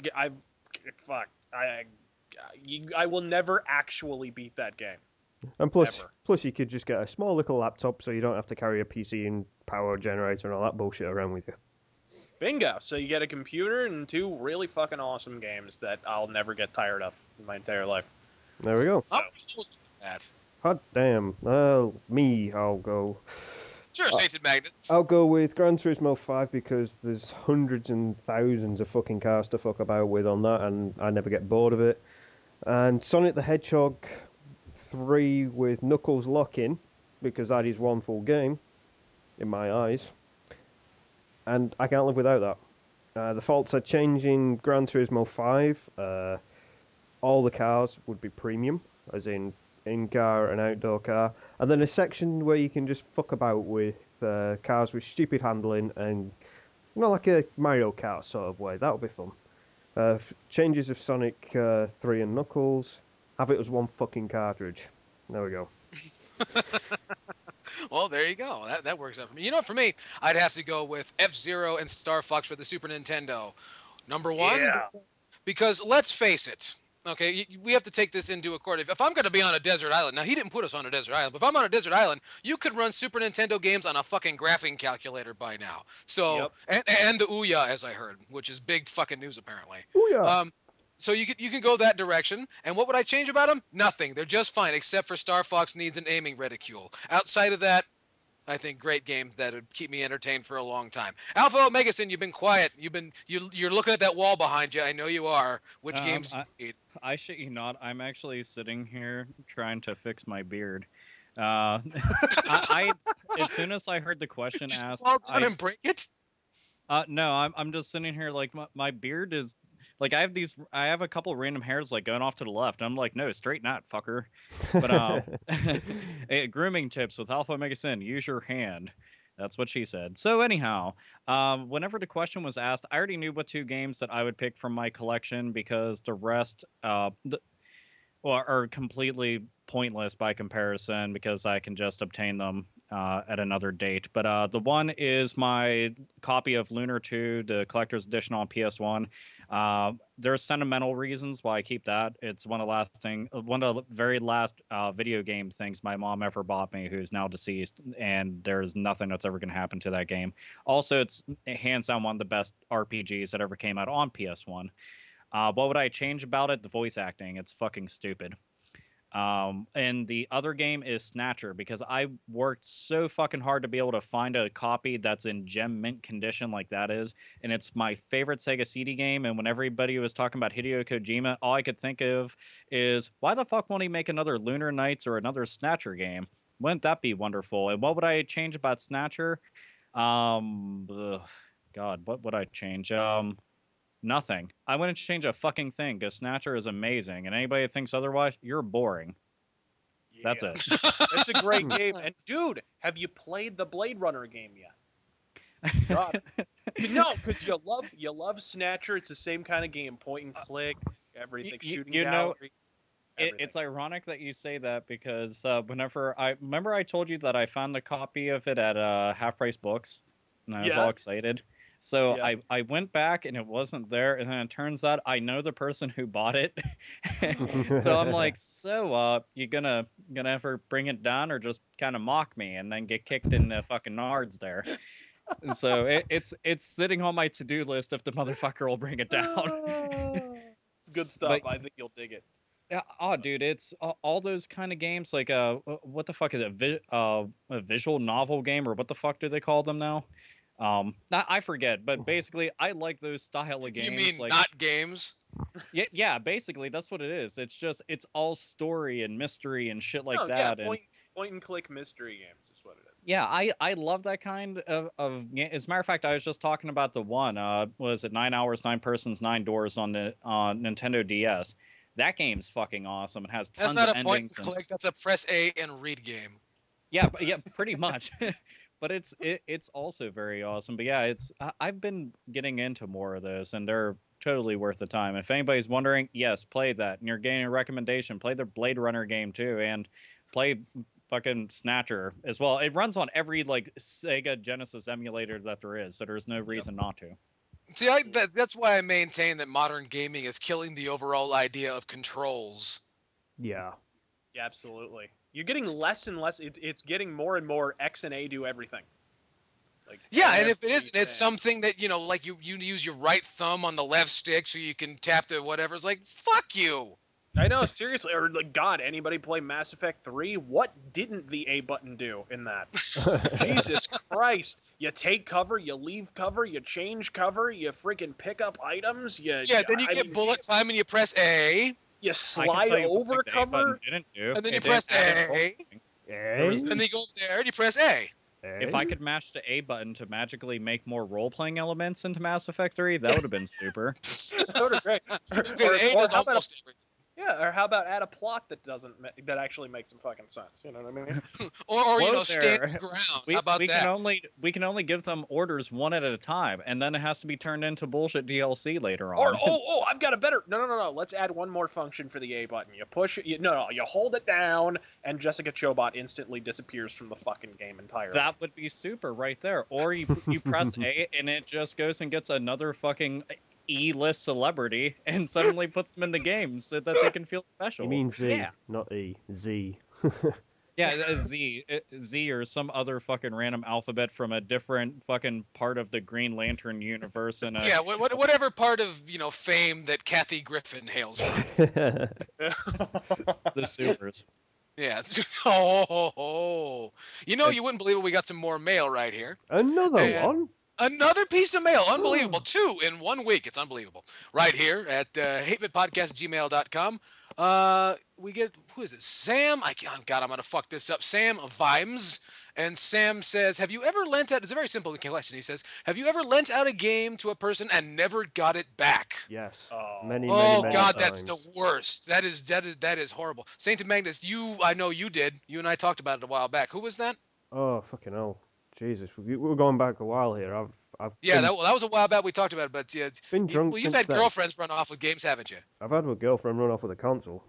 I will never actually beat that game. And plus, Ever. plus, you could just get a small little laptop, so you don't have to carry a PC and power generator and all that bullshit around with you. Bingo. So you get a computer and 2 really fucking awesome games that I'll never get tired of in my entire life. There we go. I'm cool with that. Hot damn. I'll go. Sure, Sainted Magnets. I'll go with Gran Turismo 5 because there's hundreds and thousands of fucking cars to fuck about with on that, and I never get bored of it. And Sonic the Hedgehog 3 with Knuckles lock-in, because that is one full game, in my eyes. And I can't live without that. The faults are changing Gran Turismo 5. All the cars would be premium, as in car and outdoor car, and then a section where you can just fuck about with cars with stupid handling and like a Mario Kart sort of way. That'll be fun. Changes of Sonic 3 and Knuckles. Have it as one fucking cartridge. There we go. Well, there you go. That works out for me. You know, for me, I'd have to go with F-Zero and Star Fox for the Super Nintendo. Number one, Yeah. because let's face it. Okay, we have to take this into account. If I'm going to be on a desert island, now he didn't put us on a desert island, but if I'm on a desert island, you could run Super Nintendo games on a fucking graphing calculator by now. So, and the Ouya, as I heard, which is big fucking news apparently. Ouya! So you can go that direction. And what would I change about them? Nothing. They're just fine, except for Star Fox needs an aiming reticule. Outside of that, I think great games that would keep me entertained for a long time. Alpha Omegason, you've been quiet. You're looking at that wall behind you. I know you are. Which games do you need? I shit you not. I'm actually sitting here trying to fix my beard. I as soon as I heard the question Did you asked, fall down and break it? no, I'm just sitting here like my beard is like I have a couple random hairs like going off to the left. I'm like, no, straighten out, fucker. But hey, grooming tips with Alpha Omega Sin, use your hand. That's what she said. So anyhow, whenever the question was asked, I already knew what 2 games that I would pick from my collection because the rest are completely pointless by comparison because I can just obtain them at another date. But the one is my copy of Lunar 2, the collector's edition on PS1. There's sentimental reasons why I keep that. It's one of the very last video game things my mom ever bought me, who's now deceased, and there's nothing that's ever going to happen to that game. Also, it's hands down one of the best RPGs that ever came out on PS1. What would I change about it? The voice acting. It's fucking stupid. And the other game is Snatcher, because I worked so fucking hard to be able to find a copy that's in gem mint condition like that is, and it's my favorite Sega CD game. And when everybody was talking about Hideo Kojima, all I could think of is, why the fuck won't he make another Lunar Nights or another Snatcher game? Wouldn't that be wonderful? And what would I change about Snatcher? God, what would I change? Nothing. I wouldn't change a fucking thing because Snatcher is amazing, and anybody that thinks otherwise, you're boring. Yeah. That's it. It's a great game. And dude, have you played the Blade Runner game yet? God. No, because you love Snatcher. It's the same kind of game, point and click, everything, shooting gallery. It's ironic that you say that because whenever I told you that I found the copy of it at Half Price Books, and I was all excited. So Yeah. I went back and it wasn't there, and then it turns out I know the person who bought it. So I'm like, you gonna ever bring it down or just kind of mock me and then get kicked in the fucking nards there? So it's sitting on my to-do list if the motherfucker will bring it down. It's good stuff. But- I think you'll dig it. Yeah, dude, it's all those kind of games like what the fuck is it? A visual novel game, or what the fuck do they call them now? I forget, but basically, I like those style of games. You mean like, not games? Yeah, basically, that's what it is. It's all story and mystery and shit like Oh, that. Yeah, And point and click mystery games is what it is. yeah, I love that kind of game. As a matter of fact, I was just talking about the one. Was it 9 Hours, 9 Persons, 9 Doors on the Nintendo DS? That game's fucking awesome. It has tons That's of not a point endings. and click. That's a press A and read game. Yeah, pretty much. But it's also very awesome. But yeah, I've been getting into more of those, and they're totally worth the time. If anybody's wondering, yes, play that. And you're getting a recommendation. Play the Blade Runner game too, and play fucking Snatcher as well. It runs on every like Sega Genesis emulator that there is, so there's no reason not to. See, that's why I maintain that modern gaming is killing the overall idea of controls. Yeah. Yeah, absolutely. You're getting less and less. It's getting more and more X and A do everything. Like Yeah, and if it isn't, it's everything. something that, you know, like you use your right thumb on the left stick so you can tap the whatever. It's like, fuck you. I know, seriously. Or like, God, anybody play Mass Effect 3? What didn't the A button do in that? Jesus Christ! You take cover, you leave cover, you change cover, you freaking pick up items. Yeah, then you get bullet time and you press A, You I can slide tell you one over thing the A button cover. didn't do. and then you It didn't press add a A, Eh? and then you go over there and you press A. If I could mash the A button to magically make more role-playing elements into Mass Effect 3, that would have been super. That would have great. Because A does how about almost everything. yeah, or how about add a plot that that actually makes some fucking sense? You know what I mean? Or you Whoa know, stand there. your ground. We, How about we that? can only give them orders one at a time, and then it has to be turned into bullshit DLC later on. Or I've got a better. No. Let's add one more function for the A button. You push it. You hold it down, and Jessica Chobot instantly disappears from the fucking game entirely. That would be super right there. Or you press A and it just goes and gets another fucking E-list celebrity and suddenly puts them in the game so that they can feel special. You mean Z, Yeah. not E. Z. Yeah, Z or some other fucking random alphabet from a different fucking part of the Green Lantern universe. And Yeah, whatever part of, you know, fame that Kathy Griffin hails from. the supers. Yeah. You know, you wouldn't believe it. We got some more mail right here. Another And- one? Another piece of mail. Unbelievable. 2 in 1 week. It's unbelievable. Right here at hatebitpodcast@gmail.com. We get, who is it? Sam? God, I'm going to fuck this up. Sam Vimes. And Sam says, have you ever lent out, it's a very simple question. He says, have you ever lent out a game to a person and never got it back? Yes. Oh. Many Oh God, times. that's the worst. That is horrible. Saint Magnus, I know you did. You and I talked about it a while back. Who was that? Oh, fucking hell. Jesus. We're going back a while here. I've Yeah, been, that was a while back. We talked about it, but yeah, been drunk well, you've since had then. girlfriends run off with games, haven't you? I've had my girlfriend run off with a console.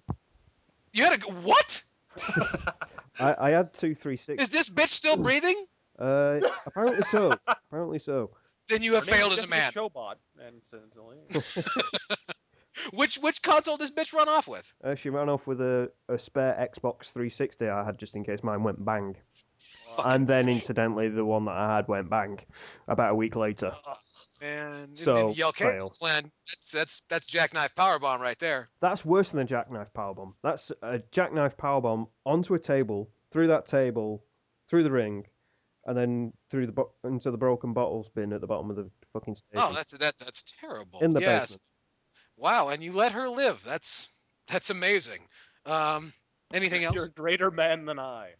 You had what? I had 2 360. Is this bitch still breathing? Apparently so. Apparently so. Then you have Her name failed is as a man. Jessica Chobot, incidentally. Which console does bitch run off with? She ran off with a spare Xbox 360 I had just in case mine went bang. And then, incidentally, the one that I had went bang about a week later. Man, So, in Yell fail. Land, that's Jackknife Powerbomb right there. That's worse than a jackknife powerbomb. That's a jackknife powerbomb onto a table, through that table, through the ring, and then through into the broken bottles bin at the bottom of the fucking station. Oh, that's terrible. in the yes. basement. Wow, and you let her live. That's amazing. Anything else? You're a greater man than I.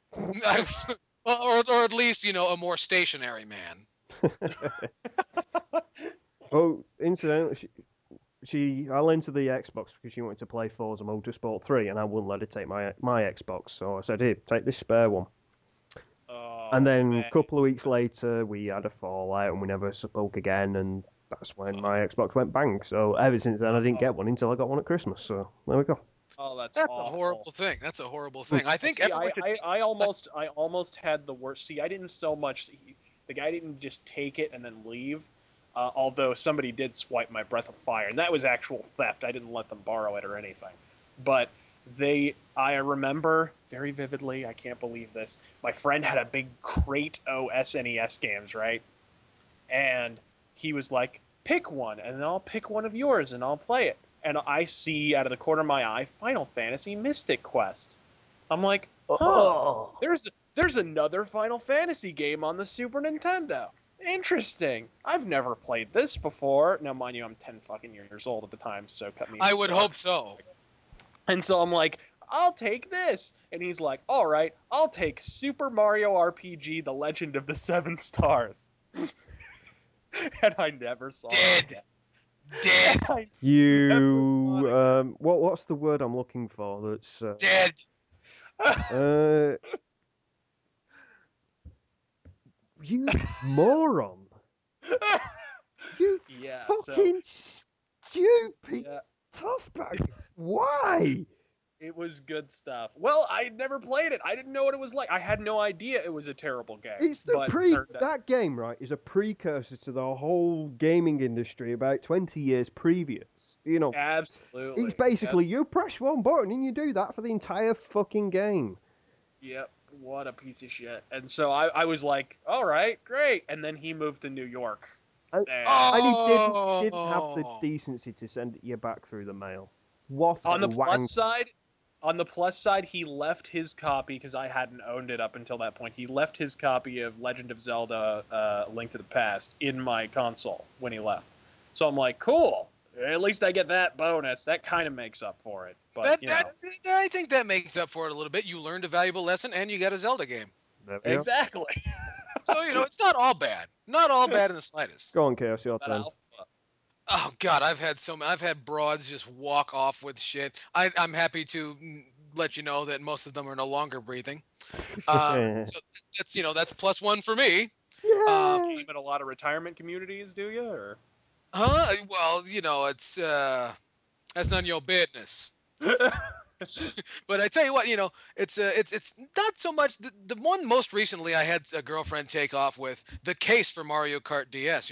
or at least, you know, a more stationary man. Oh, incidentally, I lent her the Xbox because she wanted to play Forza Motorsport 3, and I wouldn't let her take my Xbox. So I said, here, take this spare one. Oh, And then man. a couple of weeks later, we had a fallout, and we never spoke again, and that's when my Xbox went bang. So ever since then, I didn't get one until I got one at Christmas. So there we go. Oh, that's That's awful. a horrible thing. That's a horrible thing. I think See, everyone should I almost had the worst. See, I didn't so much. The guy didn't just take it and then leave. Although somebody did swipe my Breath of Fire, and that was actual theft. I didn't let them borrow it or anything. But I remember very vividly. I can't believe this. My friend had a big crate of SNES games, right? And he was like, "Pick one, and then I'll pick one of yours, and I'll play it." And I see out of the corner of my eye Final Fantasy Mystic Quest. I'm like, oh, there's another Final Fantasy game on the Super Nintendo. Interesting. I've never played this before. Now, mind you, I'm 10 fucking years old at the time, so cut me. I would hope so. And so I'm like, I'll take this. And he's like, all right, I'll take Super Mario RPG: The Legend of the Seven Stars. And I never saw it. Dead. Dead. I You what's the word I'm looking for? That's Dead. you moron! You Yeah, fucking stupid Yeah, tossback. Why? it was good stuff. Well, I never played it. I didn't know what it was like. I had no idea it was a terrible game. It's the but turned out- that game, right, is a precursor to the whole gaming industry about 20 years previous. You know, Absolutely. it's basically you press one button and you do that for the entire fucking game. Yep. What a piece of shit. And so I was like, all right, great. And then he moved to New York. And, And and he didn't have the decency to send it you back through the mail. What on a the wank. plus side, he left his copy because I hadn't owned it up until that point. He left his copy of Legend of Zelda: Link to the Past in my console when he left. So I'm like, cool. At least I get that bonus. That kind of makes up for it. But I think that makes up for it a little bit. You learned a valuable lesson, and you got a Zelda game. exactly. So it's not all bad. Not all bad in the slightest. Go on, Chaos, your That turn. alpha. Oh God, I've had broads just walk off with shit. I'm happy to let you know that most of them are no longer breathing. So that's +1 for me. Yeah. You in a lot of retirement communities, do you? Or Well, it's that's none of your business. But I tell you what, it's not so much the one most recently I had a girlfriend take off with the case for Mario Kart DS,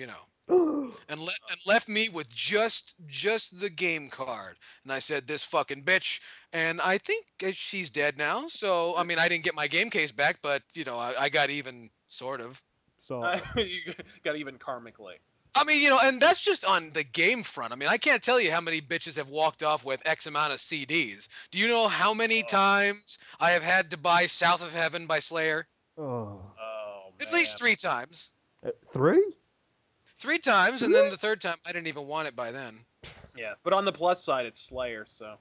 and left me with just the game card. And I said, this fucking bitch. And I think she's dead now. So I mean, I didn't get my game case back, but I got even, sort of. So you got even karmically. I mean, and that's just on the game front. I mean, I can't tell you how many bitches have walked off with X amount of CDs. Do you know how many times I have had to buy South of Heaven by Slayer? Oh. At least 3 times. 3? 3 times, and then the third time I didn't even want it by then. Yeah, but on the plus side, it's Slayer, so.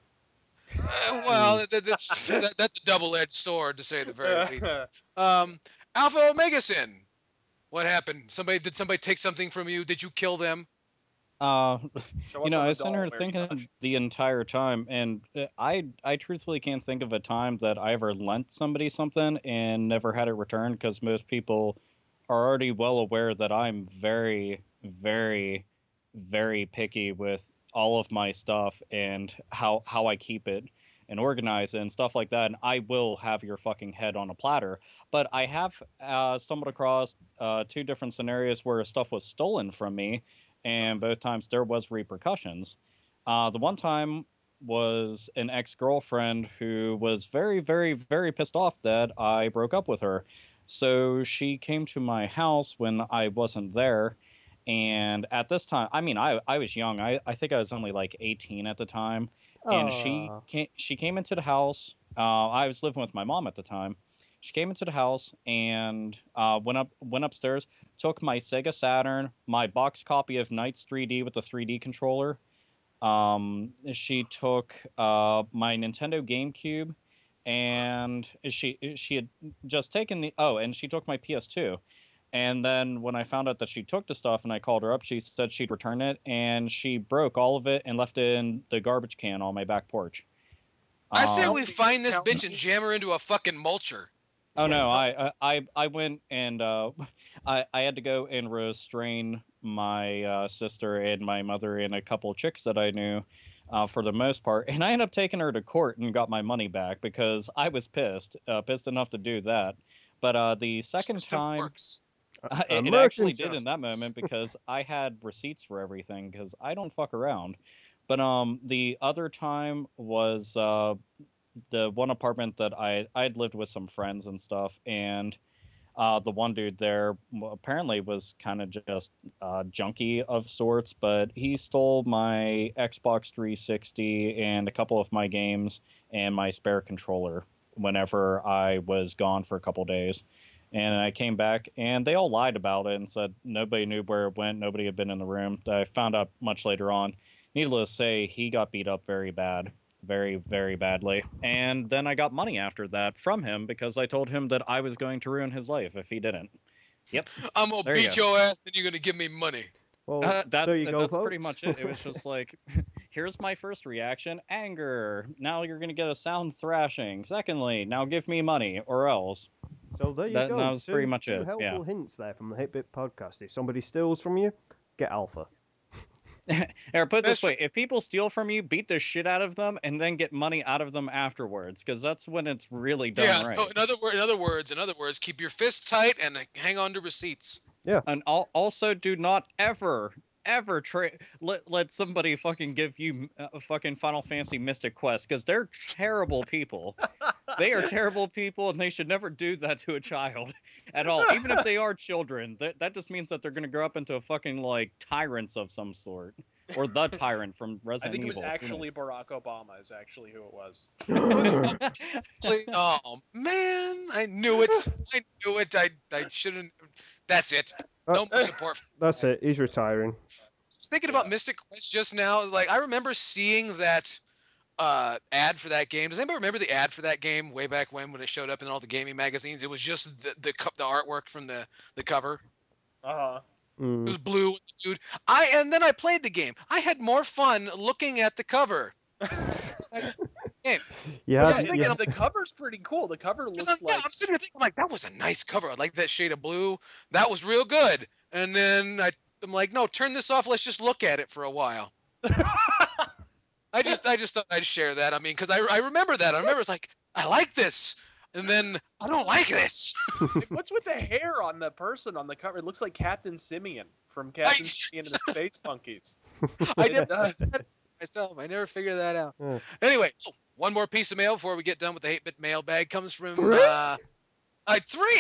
Well, that's a double-edged sword, to say the very least. Alpha Omega Sin. What happened? Did somebody take something from you? Did you kill them? Show us I on was the sitting here doll, thinking the entire time, and I truthfully can't think of a time that I ever lent somebody something and never had it returned, because most people are already well aware that I'm very, very, very picky with all of my stuff and how I keep it and organize it and stuff like that, and I will have your fucking head on a platter. But I have stumbled across 2 different scenarios where stuff was stolen from me, and both times there was repercussions. The one time was an ex-girlfriend who was very, very, very pissed off that I broke up with her. So she came to my house when I wasn't there, and at this time, I mean, I was young. I think I was only like 18 at the time. And she came into the house. I was living with my mom at the time. She came into the house and went upstairs, took my Sega Saturn, my box copy of Knights 3D with the 3D controller. She took my Nintendo GameCube, and she had just taken and she took my PS2. And then when I found out that she took the stuff and I called her up, she said she'd return it, and she broke all of it and left it in the garbage can on my back porch. I say we find this bitch and jam her into a fucking mulcher. Oh no, I went and I had to go and restrain my sister and my mother and a couple of chicks that I knew for the most part, and I ended up taking her to court and got my money back because I was pissed enough to do that. But the second time. Works. It actually did in that moment because I had receipts for everything because I don't fuck around. But the other time was the one apartment that I'd lived with some friends and stuff, and the one dude there apparently was kind of just junkie of sorts, but he stole my Xbox 360 and a couple of my games and my spare controller whenever I was gone for a couple days. And I came back, and they all lied about it and said nobody knew where it went, nobody had been in the room. I found out much later on. Needless to say, he got beat up very bad. Very, very badly. And then I got money after that from him because I told him that I was going to ruin his life if he didn't. Yep. I'm going to beat your ass, then you're going to give me money. Well, that's pretty much it. It was just like, here's my first reaction, anger. Now you're going to get a sound thrashing. Secondly, now give me money or else. So there you go. That was pretty much it. Helpful hints there from the 8-Bit podcast. If somebody steals from you, get alpha. Or put it this That's way: if people steal from you, beat the shit out of them, and then get money out of them afterwards, because that's when it's really done Yeah. right. So in other words, keep your fists tight and hang on to receipts. And also, do not ever let somebody fucking give you a fucking Final Fantasy Mystic Quest, because they're terrible people. They are terrible people, and they should never do that to a child at all. Even if they are children, that just means that they're gonna grow up into a fucking like tyrants of some sort, or the tyrant from I Resident think it Evil. was actually Barack Obama is actually who it was. Oh man, I knew it. I shouldn't. That's it. No more support. That's it. He's retiring. I was thinking about Mystic Quest just now. Like I remember seeing that ad for that game. Does anybody remember the ad for that game way back when it showed up in all the gaming magazines? It was just the artwork from the cover. Uh-huh. It was blue, dude. And then I played the game. I had more fun looking at the cover. Yeah, Yeah, the cover's pretty cool. The cover looks like... I'm sitting here thinking, like, that was a nice cover. I like that shade of blue. That was real good. And then I'm like, no, turn this off. Let's just look at it for a while. I just thought I'd share that. I mean, because I remember that. I remember it's like, I like this. And then I don't like this. What's with the hair on the person on the cover? It looks like Captain Simeon from Captain Simeon and the Space Monkeys. I never myself. I never figured that out. Yeah. Anyway, one more piece of mail before we get done with the 8-bit mailbag comes from three.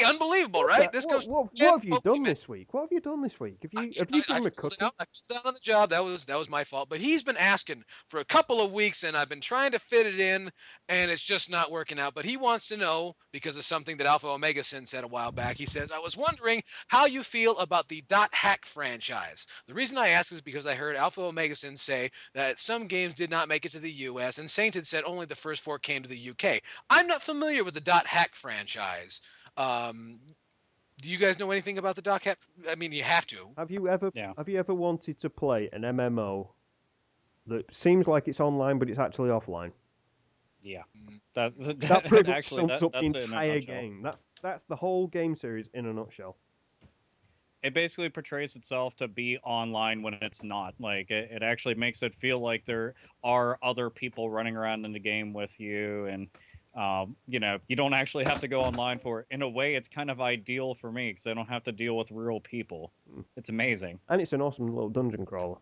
Unbelievable, right? This comes. What have you done this week? What have you done this week? Have you done the cooking? I fell down on the job. That was my fault. But he's been asking for a couple of weeks, and I've been trying to fit it in, and it's just not working out. But he wants to know, because of something that Alpha Omega Sin said a while back. He says, I was wondering how you feel about the .hack franchise. The reason I ask is because I heard Alpha Omega Sin say that some games did not make it to the U.S., and Saint had said only the first 4 came to the U.K. I'm not familiar with the .hack franchise. Do you guys know anything about the .hack? I mean, you have to. Have you ever wanted to play an MMO that seems like it's online but it's actually offline? Yeah, That pretty much actually, sums up the that's it in a entire nutshell. game. That's the whole game series in a nutshell. It basically portrays itself to be online when it's not. Like it actually makes it feel like there are other people running around in the game with you, and you don't actually have to go online for it. In a way, it's kind of ideal for me because I don't have to deal with real people. It's amazing. And it's an awesome little dungeon crawler.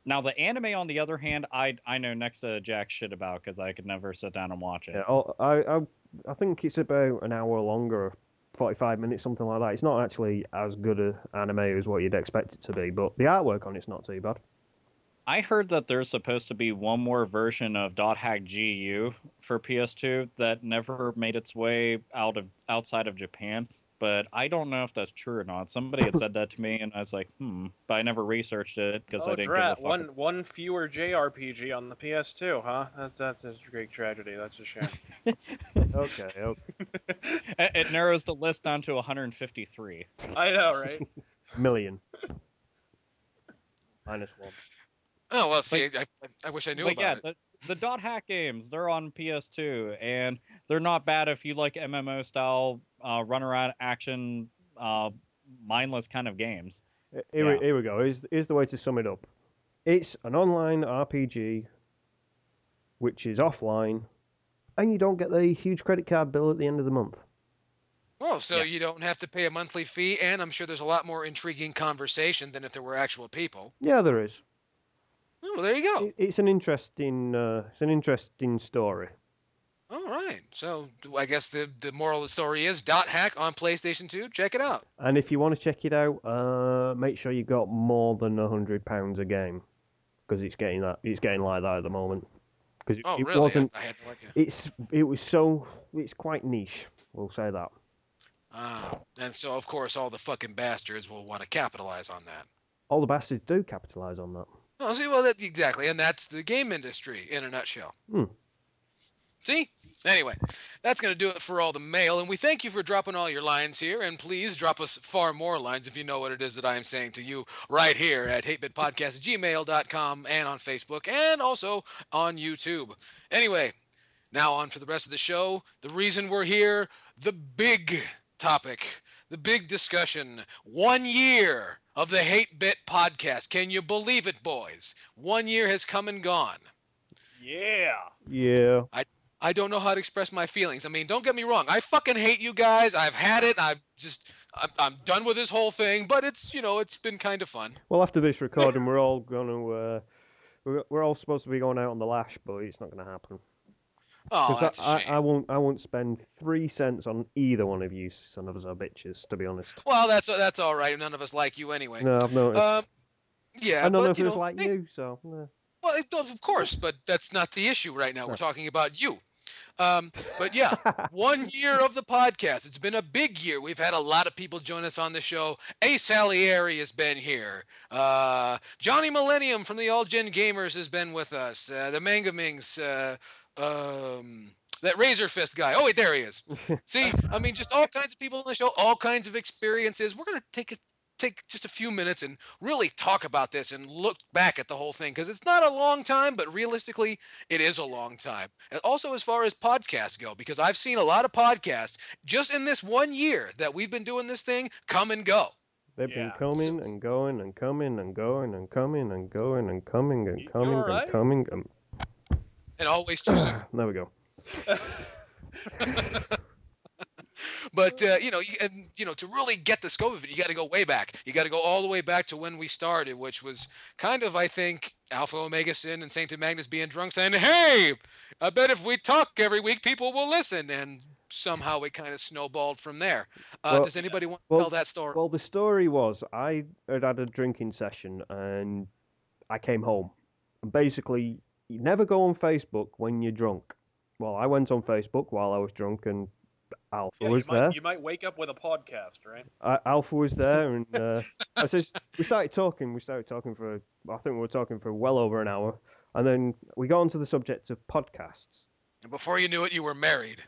Now, the anime, on the other hand, I know next to jack shit about because I could never sit down and watch it. Yeah, I think it's about an hour long or 45 minutes, something like that. It's not actually as good an anime as what you'd expect it to be, but the artwork on it's not too bad. I heard that there's supposed to be one more version of .hack GU for PS2 that never made its way outside of Japan, but I don't know if that's true or not. Somebody had said that to me, and I was like, but I never researched it because I didn't give a fuck. One fewer JRPG on the PS2, huh? That's a great tragedy. That's a shame. Okay. It narrows the list down to 153. I know, right? Million. -1. Oh, well, see, I wish I knew about it. The .hack games, they're on PS2, and they're not bad if you like MMO style run around action, mindless kind of games. Here we go. Here's the way to sum it up. It's an online RPG, which is offline, and you don't get the huge credit card bill at the end of the month. Oh, so you don't have to pay a monthly fee, and I'm sure there's a lot more intriguing conversation than if there were actual people. Yeah, there is. Oh, well, there you go. It's an interesting story. All right. So I guess the moral of the story is .hack on PlayStation 2. Check it out. And if you want to check it out, make sure you got more than £100 a game, because it's getting like that at the moment. Because really? wasn't. I had no idea. It's quite niche. We'll say that. And so of course all the fucking bastards will want to capitalize on that. All the bastards do capitalize on that. Oh, see, well, exactly, and that's the game industry in a nutshell. See? Anyway, that's going to do it for all the mail, and we thank you for dropping all your lines here, and please drop us far more lines if you know what it is that I am saying to you right here at 8bitpodcast@gmail.com and on Facebook and also on YouTube. Anyway, now on for the rest of the show. The reason we're here, the big topic, the big discussion. 1 year of the Hate Bit podcast. Can you believe it, boys? 1 year has come and gone. Yeah. Yeah. I don't know how to express my feelings. I mean, don't get me wrong. I fucking hate you guys. I've had it. I'm done with this whole thing. But it's been kind of fun. Well, after this recording, we're all gonna we're all supposed to be going out on the lash, but it's not gonna happen. Oh, that's a shame. I won't spend 3 cents on either one of you son of a bitches, to be honest. Well, that's all right. None of us like you anyway. No, I've noticed. Yeah, and none but, of us like you, so. Well, of course, but that's not the issue right now. We're talking about you. But yeah, 1 year of the podcast. It's been a big year. We've had a lot of people join us on the show. Ace Salieri has been here. Johnny Millennium from the All Gen Gamers has been with us. The Mangamings, that RazörFist guy. Oh, wait, there he is. See, I mean, just all kinds of people on the show, all kinds of experiences. We're going to take just a few minutes and really talk about this and look back at the whole thing, because it's not a long time, but realistically, it is a long time. And also as far as podcasts go, because I've seen a lot of podcasts just in this 1 year that we've been doing this thing come and go. They've been coming and going and coming and going and coming and going and coming and coming and coming and always too soon. There we go. But to really get the scope of it, you got to go way back. You got to go all the way back to when we started, which was kind of, I think, Alpha Omega Sin and Saint Magnus being drunk, saying, "Hey, I bet if we talk every week, people will listen." And somehow it kind of snowballed from there. Does anybody want to tell that story? Well, the story was I had a drinking session and I came home. And basically, you never go on Facebook when you're drunk. Well, I went on Facebook while I was drunk, and Alpha was there. You might wake up with a podcast, right? Alpha was there, and we started talking. We started talking for, I think we were talking for well over an hour, and then we got onto the subject of podcasts. And before you knew it, you were married.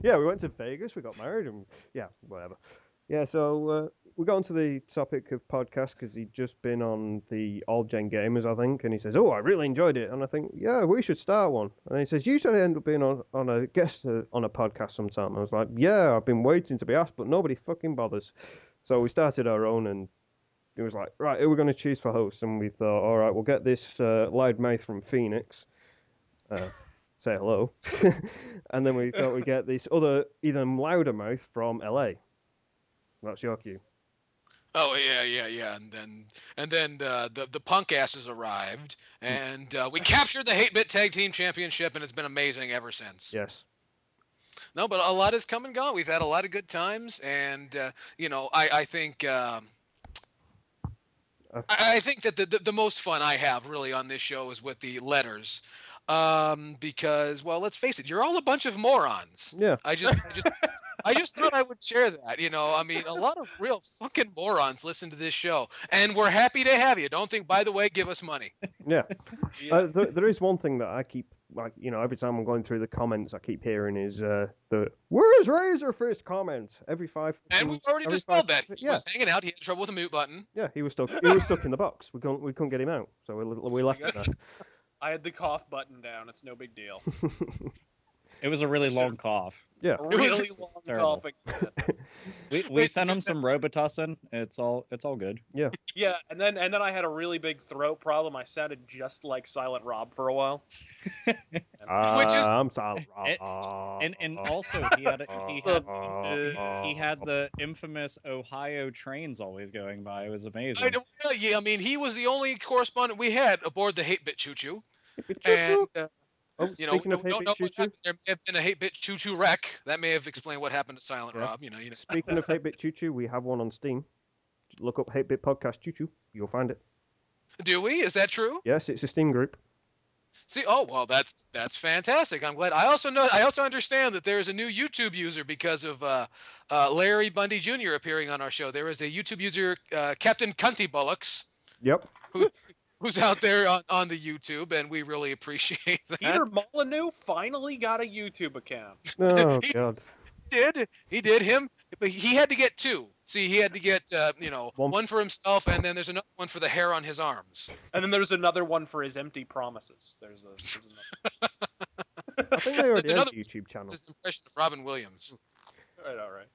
Yeah, we went to Vegas, we got married, and yeah, whatever. Yeah, so we got onto the topic of podcasts because he'd just been on the All Gen Gamers, I think, and he says, "Oh, I really enjoyed it," and I think, "Yeah, we should start one." And he says, "You should end up being on a guest on a podcast sometime." I was like, "Yeah, I've been waiting to be asked, but nobody fucking bothers." So we started our own, and it was like, right, who are we going to choose for hosts? And we thought, all right, we'll get this loudmouth from Phoenix. Say hello. And then we thought we'd get this other, even louder mouth from LA. That's your cue. Oh yeah. And then the punk asses arrived, and we captured the Hate Bit Tag Team Championship, and it's been amazing ever since. Yes. No, but a lot has come and gone. We've had a lot of good times, and I think I think that the most fun I have really on this show is with the letters. Because, well, let's face it, you're all a bunch of morons. Yeah. I just thought I would share that. I mean, a lot of real fucking morons listen to this show, and we're happy to have you. Don't think, by the way, give us money. Yeah. There is one thing that I keep, every time I'm going through the comments, I keep hearing is "Where's RazörFist" comment every 5. And we've already dispelled that. He was hanging out. He had trouble with the mute button. Yeah, he was stuck. He was stuck in the box. We couldn't get him out, so we left it there. I had the cough button down. It's no big deal. It was a really long cough. Yeah. A really long terrible. coughing. We sent him some Robitussin. It's all good. Yeah. Yeah, and then I had a really big throat problem. I sounded just like Silent Rob for a while. I'm Silent Rob. And also he had the infamous Ohio trains always going by. It was amazing. I mean, he was the only correspondent we had aboard the Hate Bit Choo Choo. And speaking of Hate Bit Choo Choo, there may have been a Hate Bit Choo Choo wreck. That may have explained what happened to Silent Rob. Speaking of Hate Bit Choo Choo, we have one on Steam. Look up Hate Bit Podcast Choo Choo. You'll find it. Do we? Is that true? Yes, it's a Steam group. See, that's fantastic. I'm glad. I also understand that there is a new YouTube user because of Larry Bundy Jr. appearing on our show. There is a YouTube user, Captain Cunty Bullocks. Yep. Who's out there on the YouTube, and we really appreciate that. Peter Molyneux finally got a YouTube account. Oh, God. He did him, but he had to get 2. See, he had to get, one for himself, and then there's another one for the hair on his arms. And then there's another one for his empty promises. There's another. I think they already have a YouTube channel. It's his impression of Robin Williams. I know, right?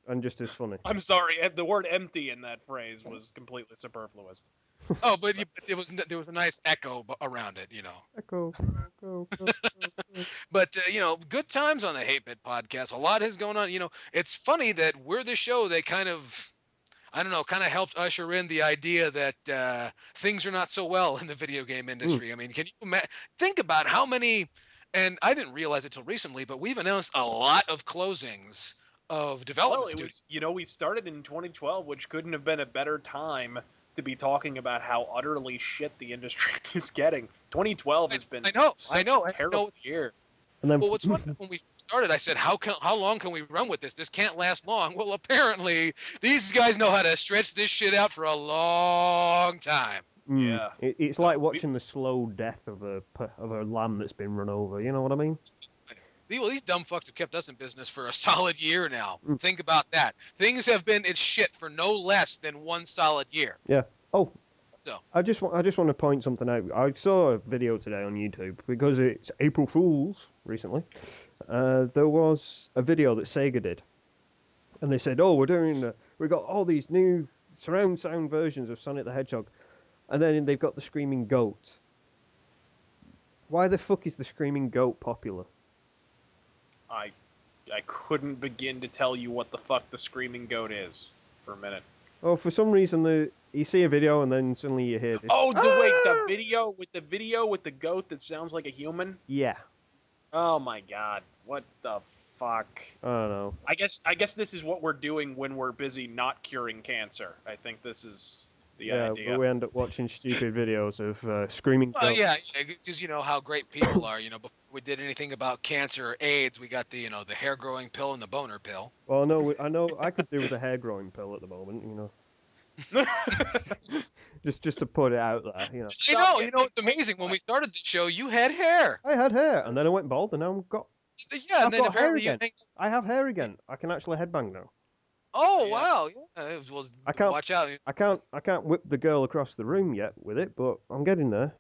and just as funny. I'm sorry, the word empty in that phrase was completely superfluous. Oh, but there was a nice echo around it, you know. Echo, go. But you know, good times on the Hate Bit podcast. A lot is going on. You know, it's funny that we're the show that kind of, I don't know, kind of helped usher in the idea that things are not so well in the video game industry. I mean, can you think about how many? And I didn't realize it till recently, but we've announced a lot of closings of development Well, it studios. was, we started in 2012, which couldn't have been a better time to be talking about how utterly shit the industry is getting. 2012 has been I know, a terrible year. And then Well, what's funny is when we started, I said, how long can we run with this? This can't last long. Well, apparently, these guys know how to stretch this shit out for a long time. Yeah. It's like watching the slow death of a lamb that's been run over. You know what I mean? Well, these dumb fucks have kept us in business for a solid year now. Think about that. Things have been in shit for no less than 1 solid year. Yeah. Oh. So. I just want to point something out. I saw a video today on YouTube because it's April Fool's recently. There was a video that Sega did, and they said, "Oh, we got all these new surround sound versions of Sonic the Hedgehog," and then they've got the Screaming Goat. Why the fuck is the Screaming Goat popular? I couldn't begin to tell you what the fuck the Screaming Goat is for a minute. Oh, for some reason you see a video and then suddenly you hear this. Oh, the video with the goat that sounds like a human? Yeah. Oh my god. What the fuck? I don't know. I guess this is what we're doing when we're busy not curing cancer. I think this is the idea. But we end up watching stupid videos of screaming goats. Well, yeah, because you know how great people are. You know, before we did anything about cancer or AIDS, we got the hair growing pill and the boner pill. Well, no, I know I could do with a hair growing pill at the moment. You know. just to put it out there. You know. I know. You know, it's amazing. When we started the show, you had hair. I had hair, and then I went bald, and now I've got. Yeah, and I've then got hair apparently again. I have hair again. I can actually headbang now. Oh Yeah. wow! Yeah. Well, I can't watch out. I can't whip the girl across the room yet with it, but I'm getting there.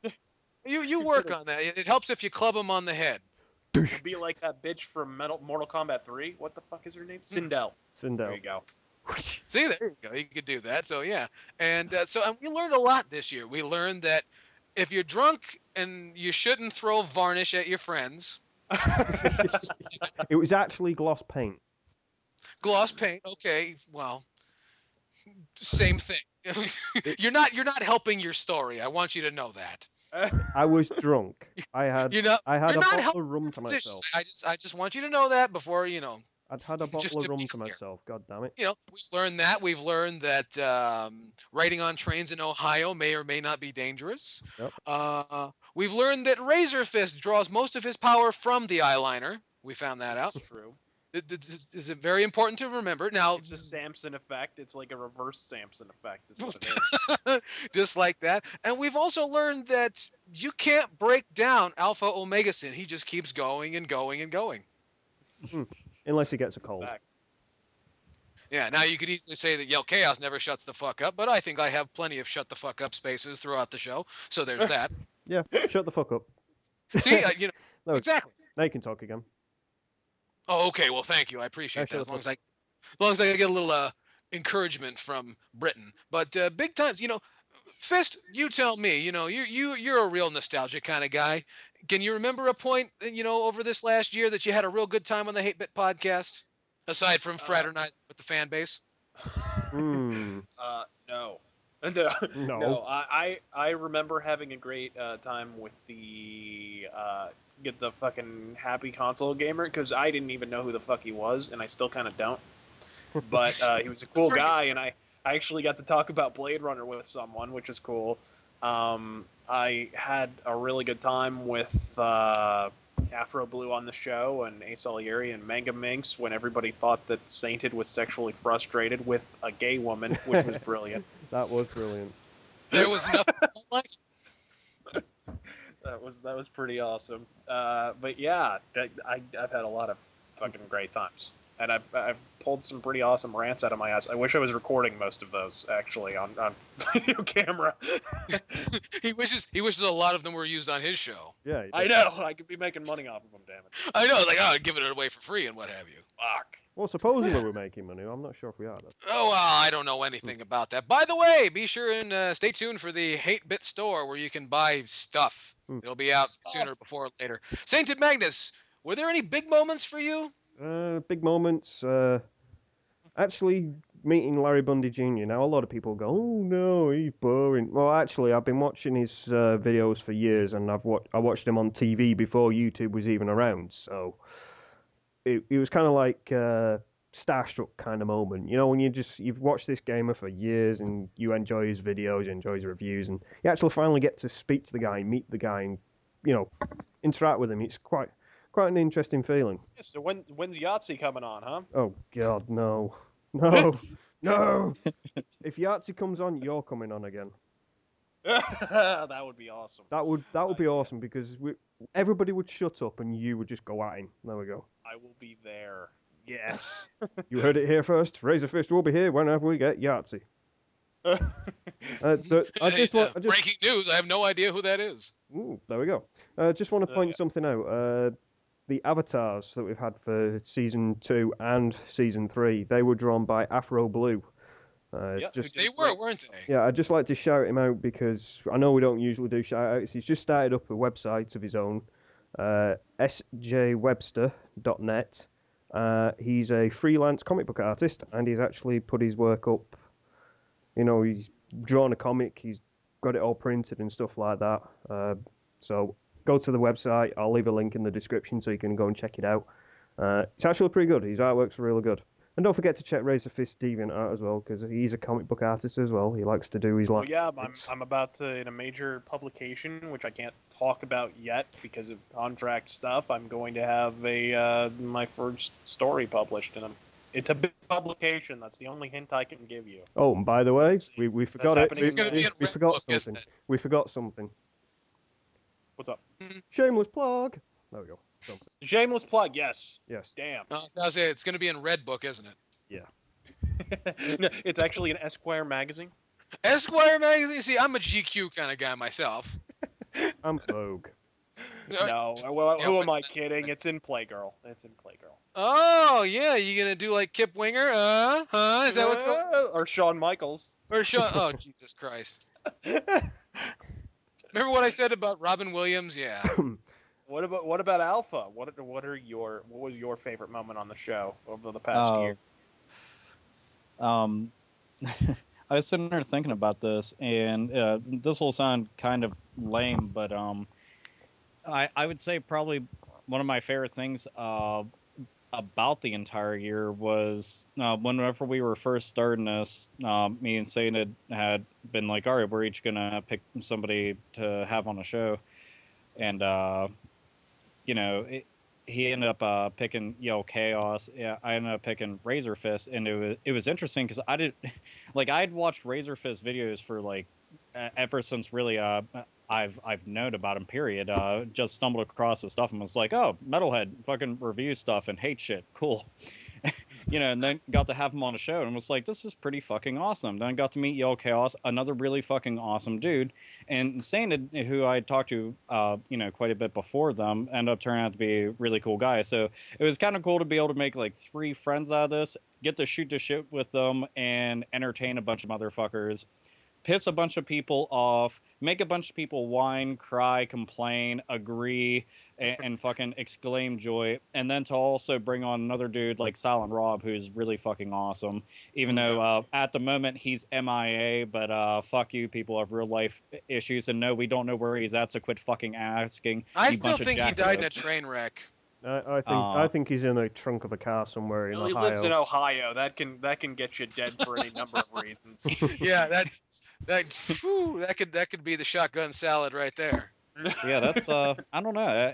You work on that. It helps if you club him on the head. It'd be like that bitch from Mortal Kombat 3. What the fuck is her name? Sindel. There Sindel. you go. See, there you go. You could do that. So yeah, and we learned a lot this year. We learned that if you're drunk and you shouldn't throw varnish at your friends. It was actually gloss paint. Gloss paint. Okay, well, same thing. You're not helping your story. I want you to know that. I was drunk. I had You know, I had you're a not bottle helping of rum to positions. myself. I just want you to know that before you know. I'd had a bottle Just of to rum be to clear. myself. God damn it. You know, we've learned that. We've learned that riding on trains in Ohio may or may not be dangerous. Yep. We've learned that RazörFist draws most of his power from the eyeliner. We found that out. True. This is very important to remember. Now, It's a Samson effect. It's like a reverse Samson effect. Is what it is. just like that. And we've also learned that you can't break down Alpha Omega Sin. He just keeps going and going and going. Unless he gets a cold. Back. Yeah, now you could easily say that Yell Chaos never shuts the fuck up, but I think I have plenty of shut the fuck up spaces throughout the show. So there's that. Yeah, shut the fuck up. See, you know, No, exactly. Now you can talk again. Oh, okay. Well, thank you. I appreciate Yeah, that. sure, As long as I get a little encouragement from Britain. But big times, you know, Fist, you tell me. You know, you're a real nostalgic kind of guy. Can you remember a point, you know, over this last year that you had a real good time on the Hate Bit podcast, aside from fraternizing with the fan base? Hmm. No. No. I remember having a great time with the get the fucking happy console gamer because I didn't even know who the fuck he was, and I still kind of don't. But he was a cool guy, and I actually got to talk about Blade Runner with someone, which is cool. I had a really good time with Afro Blue on the show and Ace Olieri and Manga Minx when everybody thought that Sainted was sexually frustrated with a gay woman, which was brilliant. That was brilliant. There was nothing like it. That was pretty awesome. But yeah, I've had a lot of fucking great times, and I've pulled some pretty awesome rants out of my ass. I wish I was recording most of those actually on video camera. He wishes a lot of them were used on his show. Yeah. I know I could be making money off of them. Damn it! I know, like, oh, giving it away for free and what have you. Fuck. Well, supposedly we're making money. I'm not sure if we are, though. Oh, well, I don't know anything about that. By the way, be sure and stay tuned for the Hate Bit store where you can buy stuff. Hmm. It'll be out sooner before later. Sainted Magnus, were there any big moments for you? Big moments. Actually, meeting Larry Bundy Jr. Now, a lot of people go, "Oh no, he's boring." Well, actually, I've been watching his videos for years, and I watched him on TV before YouTube was even around. So it was kind of like starstruck kind of moment, you know, when you've watched this gamer for years and you enjoy his videos, you enjoy his reviews, and you actually finally get to speak to the guy, meet the guy, and interact with him. It's quite an interesting feeling. Yeah, so when's Yahtzee coming on, huh? Oh God, no, no, no! If Yahtzee comes on, you're coming on again. That would be awesome. That would be awesome because everybody would shut up and you would just go at him. There we go. I will be there. Yes. You heard it here first. RazörFist will be here whenever we get Yahtzee. So I just Breaking news! I have no idea who that is. Ooh, there we go. Just want to point something out. The avatars that we've had for season 2 and season 3, they were drawn by Afro Blue. They were, weren't they? Yeah, I'd just like to shout him out because I know we don't usually do shout outs. He's just started up a website of his own, sjwebster.net. He's a freelance comic book artist, and he's actually put his work up. You know, he's drawn a comic, he's got it all printed and stuff like that. So go to the website. I'll leave a link in the description so you can go and check it out. It's actually pretty good. His artwork's really good. And don't forget to check RazörFist DeviantArt as well, because he's a comic book artist as well. He likes to do his Well, yeah, I'm about to, in a major publication, which I can't talk about yet because of contract stuff. I'm going to have my first story published in them. It's a big publication. That's the only hint I can give you. Oh, and by the way, we forgot it. It's gonna be a We red forgot book, isn't something. it? We forgot something. What's up? Shameless plug. There we go. Something. Shameless plug. Yes. Yes. Damn. No, I was saying, it's going to be in Red Book, isn't it? No, it's actually an Esquire magazine. Esquire magazine. See, I'm a GQ kind of guy myself. I'm Vogue. No. Well, Yeah, who but- am I kidding? It's in Playgirl. It's in Playgirl. Oh yeah, you gonna do like Kip Winger? Is that what's going? Or Shawn Michaels. Or Sean? Oh Jesus Christ! Remember what I said about Robin Williams? Yeah. What about Alpha? What was your favorite moment on the show over the past year? I was sitting there thinking about this, and this will sound kind of lame, but I would say probably one of my favorite things about the entire year was whenever we were first starting this, me and Saint had been like, all right, we're each gonna pick somebody to have on a show, and he ended up picking Chaos. Yeah, I ended up picking RazörFist, and it was interesting because I'd watched RazörFist videos for like ever since really I've known about him. Period. Just stumbled across his stuff and was like, oh, Metalhead fucking review stuff and hate shit. Cool. And then got to have him on a show and was like, this is pretty fucking awesome. Then I got to meet Chaos, another really fucking awesome dude. And Saint, who I talked to, quite a bit before them, ended up turning out to be a really cool guy. So it was kind of cool to be able to make like 3 friends out of this, get to shoot the shit with them, and entertain a bunch of motherfuckers. Piss a bunch of people off, make a bunch of people whine, cry, complain, agree, and fucking exclaim joy. And then to also bring on another dude like Silent Rob, who's really fucking awesome. Even though at the moment he's MIA, but fuck you, people have real life issues. And no, we don't know where he's at, so quit fucking asking. I still think he died in a train wreck. I think he's in a trunk of a car somewhere in Well, he Ohio. lives in Ohio. That can get you dead for any number of reasons. Yeah, that could be the shotgun salad right there. Yeah, that's I don't know.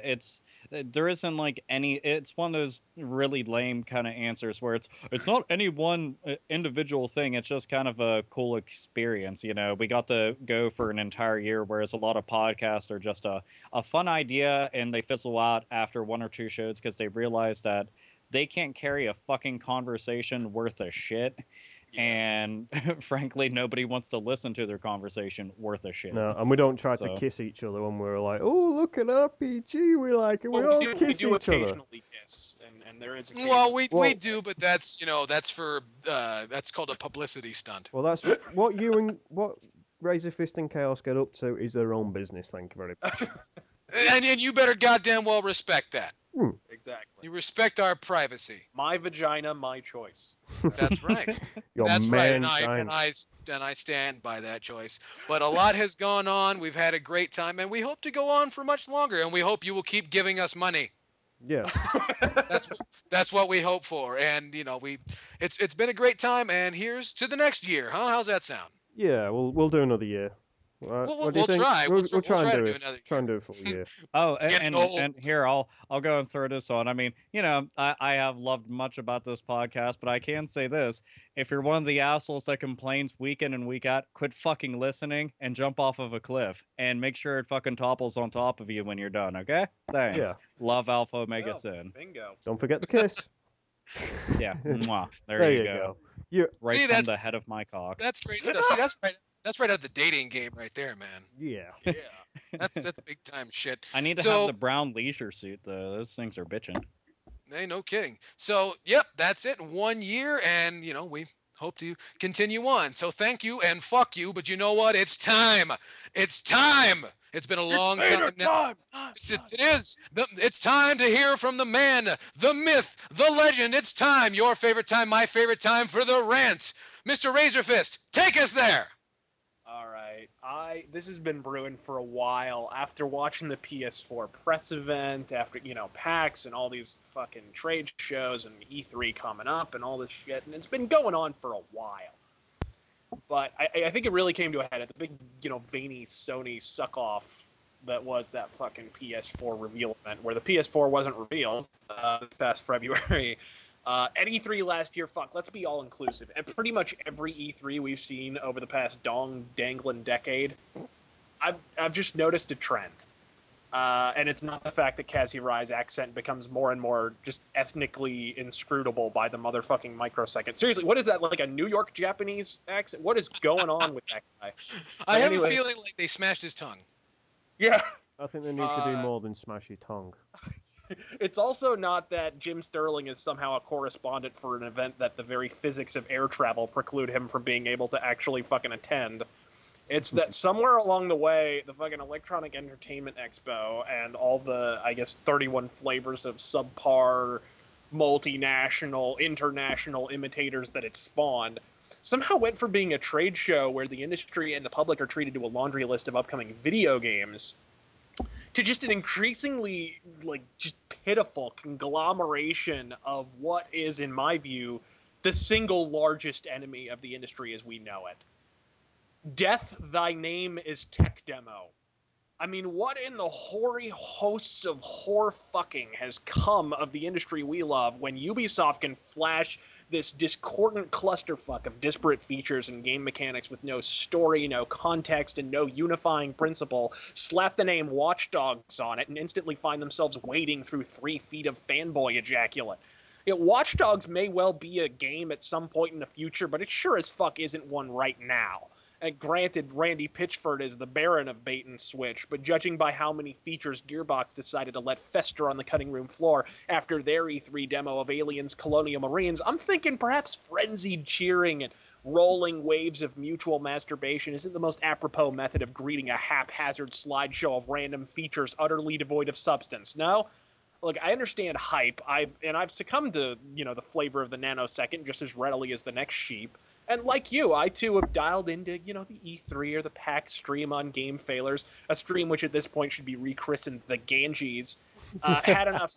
There isn't like any. It's one of those really lame kind of answers where it's not any one individual thing. It's just kind of a cool experience. We got to go for an entire year, whereas a lot of podcasts are just a fun idea and they fizzle out after 1 or 2 shows because they realize that they can't carry a fucking conversation worth of shit. and frankly, nobody wants to listen to their conversation worth a shit. No, and we don't try to So- kiss each other when we're like, oh, look at RPG, we like it. We all we kiss do each other. occasionally kiss, and there is. Well, we Well- do, but that's that's for that's called a publicity stunt. Well, that's what you and what RazörFist and Chaos get up to is their own business. Thank you very much. And you better goddamn well respect that. Exactly. You respect our privacy. My vagina, my choice. That's right. Your That's right, and man I stand by that choice. But a lot has gone on. We've had a great time, and we hope to go on for much longer. And we hope you will keep giving us money. Yeah. That's what we hope for. And it's been a great time. And here's to the next year, huh? How's that sound? Yeah, we'll do another year. What do you we'll think? try. We'll We'll try try and to do do it. another Try and do it for a year. Oh, Getting old. and here I'll go and throw this on. I mean, I have loved much about this podcast, but I can say this: if you're one of the assholes that complains week in and week out, quit fucking listening and jump off of a cliff, and make sure it fucking topples on top of you when you're done. Okay? Thanks. Yeah. Love Alpha Omega Oh, Sin. Bingo. Don't forget the kiss. Yeah. Mwah. There, There you you go. go. You, Right See, from the that's- head of my cock. That's great stuff. See, that's right out of the dating game right there, man. yeah. Yeah. That's big time shit. I need to So- have the brown leisure suit though. Those things are bitching. Hey, no kidding. So, yep, that's it. 1 year, and we hope to continue on. So thank you and fuck you, but you know what? It's time. It's time. It's been a long time now. It is. It's time to hear from the man, the myth, the legend. It's time. Your favorite time, my favorite time for the rant. Mr. RazörFist, take us there. All right. This has been brewing for a while. After watching the PS4 press event, after PAX and all these fucking trade shows and E3 coming up and all this shit, and it's been going on for a while. But I think it really came to a head at the big, veiny Sony suck-off that was that fucking PS4 reveal event, where the PS4 wasn't revealed this past February. At E3 last year, let's be all-inclusive. At pretty much every E3 we've seen over the past dangling decade, I've just noticed a trend. And it's not the fact that Kazirai's accent becomes more and more just ethnically inscrutable by the motherfucking microsecond. Seriously, what is that, like a New York Japanese accent? What is going on with that guy? I have anyway. a feeling like they smashed his tongue. Yeah. I think they need to do more than smash your tongue. It's also not that Jim Sterling is somehow a correspondent for an event that the very physics of air travel preclude him from being able to actually fucking attend. It's that somewhere along the way, the fucking Electronic Entertainment Expo and all the, 31 flavors of subpar, multinational, international imitators that it spawned somehow went from being a trade show where the industry and the public are treated to a laundry list of upcoming video games to just an increasingly, just pitiful conglomeration of what is, in my view, the single largest enemy of the industry as we know it. Death, thy name is tech demo. I mean, what in the hoary hosts of whore fucking has come of the industry we love when Ubisoft can flash this discordant clusterfuck of disparate features and game mechanics with no story, no context, and no unifying principle, slap the name Watch Dogs on it, and instantly find themselves wading through 3 feet of fanboy ejaculate. Watch Dogs may well be a game at some point in the future, but it sure as fuck isn't one right now. And granted, Randy Pitchford is the Baron of bait and switch, but judging by how many features Gearbox decided to let fester on the cutting room floor after their E3 demo of Aliens Colonial Marines, I'm thinking perhaps frenzied cheering and rolling waves of mutual masturbation isn't the most apropos method of greeting a haphazard slideshow of random features utterly devoid of substance, no? Look, I understand hype. I've succumbed to, the flavor of the nanosecond just as readily as the next sheep. And like you, I too have dialed into, the E3 or the PAX stream on Game Failers, a stream which at this point should be rechristened the Ganges. Had enough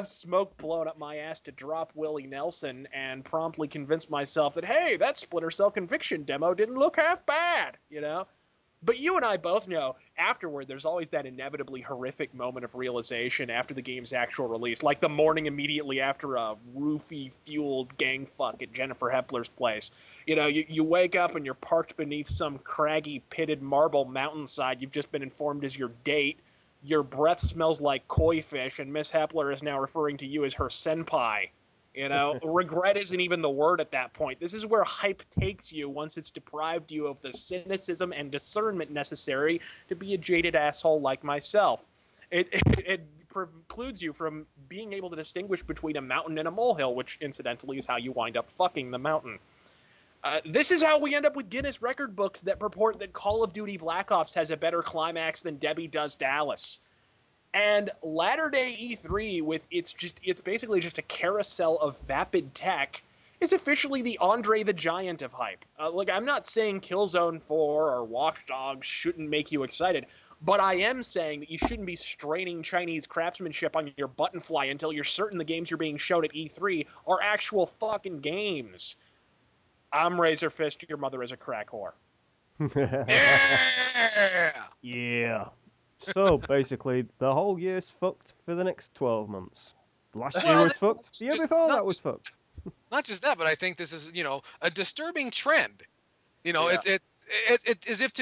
smoke blown up my ass to drop Willie Nelson and promptly convinced myself that, hey, that Splinter Cell Conviction demo didn't look half bad, But you and I both know, afterward, there's always that inevitably horrific moment of realization after the game's actual release, like the morning immediately after a roofie-fueled gang fuck at Jennifer Hepler's place. You wake up and you're parked beneath some craggy, pitted marble mountainside you've just been informed is your date. Your breath smells like koi fish, and Miss Hepler is now referring to you as her senpai. Regret isn't even the word at that point. This is where hype takes you once it's deprived you of the cynicism and discernment necessary to be a jaded asshole like myself. It precludes you from being able to distinguish between a mountain and a molehill, which incidentally is how you wind up fucking the mountain. This is how we end up with Guinness record books that purport that Call of Duty Black Ops has a better climax than Debbie Does Dallas. And latter-day E3, with it's basically just a carousel of vapid tech, is officially the Andre the Giant of hype. I'm not saying Killzone 4 or Watch Dogs shouldn't make you excited, but I am saying that you shouldn't be straining Chinese craftsmanship on your buttonfly until you're certain the games you're being shown at E3 are actual fucking games. I'm RazörFist, your mother is a crack whore. Yeah! Yeah. So basically, the whole year's fucked for the next 12 months. Last year was fucked. The year before that was fucked. Not just that, but I think this is, a disturbing trend. It's as if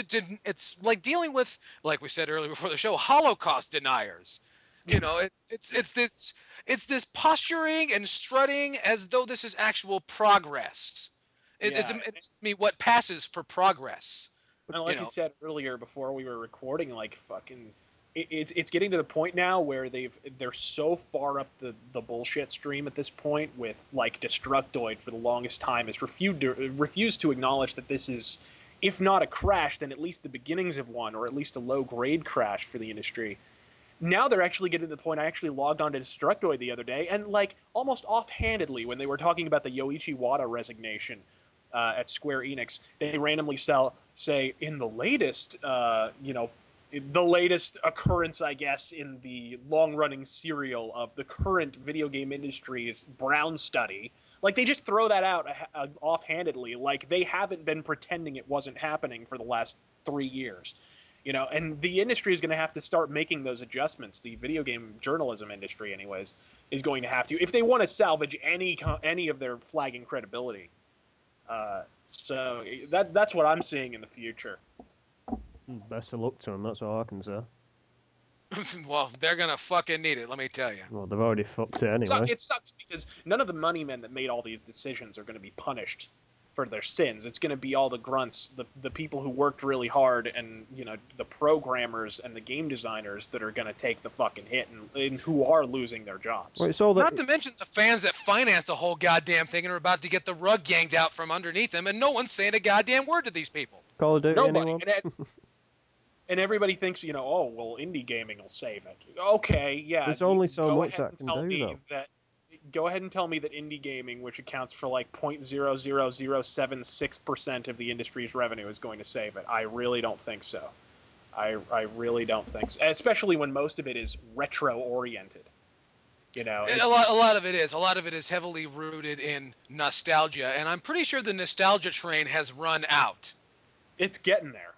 it's like dealing with, like we said earlier before the show, Holocaust deniers. It's this posturing and strutting as though this is actual progress. It's what passes for progress. And like you said earlier before we were recording, it's getting to the point now where they're so far up the bullshit stream at this point with Destructoid for the longest time has refused to acknowledge that this is, if not a crash, then at least the beginnings of one, or at least a low grade crash for the industry. Now they're actually getting to the point. I actually logged on to Destructoid the other day, and almost offhandedly when they were talking about the Yoichi Wada resignation at Square-Enix, they randomly say in the latest, the latest occurrence, I guess, in the long-running serial of the current video game industry's Brown study. They just throw that out offhandedly, they haven't been pretending it wasn't happening for the last 3 years. And the industry is going to have to start making those adjustments. The video game journalism industry, anyways, is going to have to, if they want to salvage any of their flagging credibility. So that's what I'm seeing in the future. Best of luck to them, that's all I can say. Well, they're gonna fucking need it, let me tell you. Well, they've already fucked it anyway. It sucks because none of the money men that made all these decisions are going to be punished for their sins. It's going to be all the grunts, the people who worked really hard, and the programmers and the game designers that are going to take the fucking hit and who are losing their jobs. Wait, so Not to mention the fans that financed the whole goddamn thing and are about to get the rug yanked out from underneath them, and no one's saying a goddamn word to these people. Call of Duty, nobody. anyone? And everybody thinks, oh, well, indie gaming will save it. Okay, yeah. There's only so much that can do, though. Go ahead and tell me that indie gaming, which accounts for 0.00076% of the industry's revenue, is going to save it. I really don't think so. I really don't think so. Especially when most of it is retro-oriented. A lot of it is. A lot of it is heavily rooted in nostalgia, and I'm pretty sure the nostalgia train has run out. It's getting there.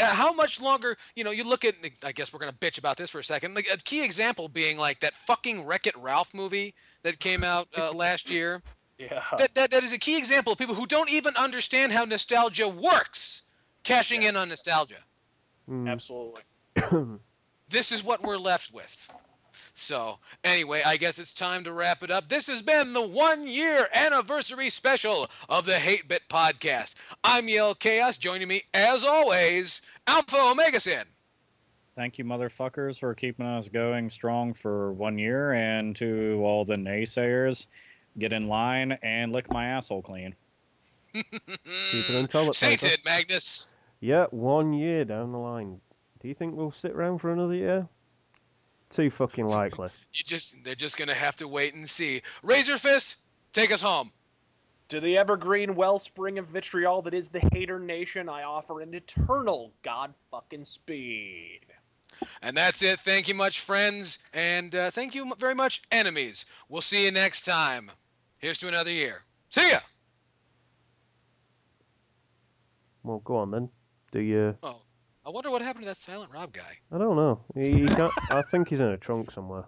How much longer, you look at, I guess we're going to bitch about this for a second, a key example being that fucking Wreck-It Ralph movie that came out last year. Yeah. That is a key example of people who don't even understand how nostalgia works, cashing in on nostalgia. Absolutely. This is what we're left with. So, anyway, I guess it's time to wrap it up. This has been the 1-year anniversary special of the Hate Bit Podcast. I'm Yell Chaos. Joining me, as always, Alpha Omega Sin. Thank you, motherfuckers, for keeping us going strong for 1 year. And to all the naysayers, get in line and lick my asshole clean. Keep it in toilet paper. Sainted, Magnus. Yeah, 1 year down the line. Do you think we'll sit around for another year? Too fucking likely. They're just gonna have to wait and see. RazörFist, take us home. To the evergreen wellspring of vitriol that is the Hater Nation, I offer an eternal god-fucking speed. And that's it. Thank you much, friends, and thank you very much, enemies. We'll see you next time. Here's to another year. See ya! Well, go on then. Do you... Oh, I wonder what happened to that Silent Rob guy. I don't know. He can't... I think he's in a trunk somewhere.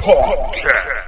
Podcast.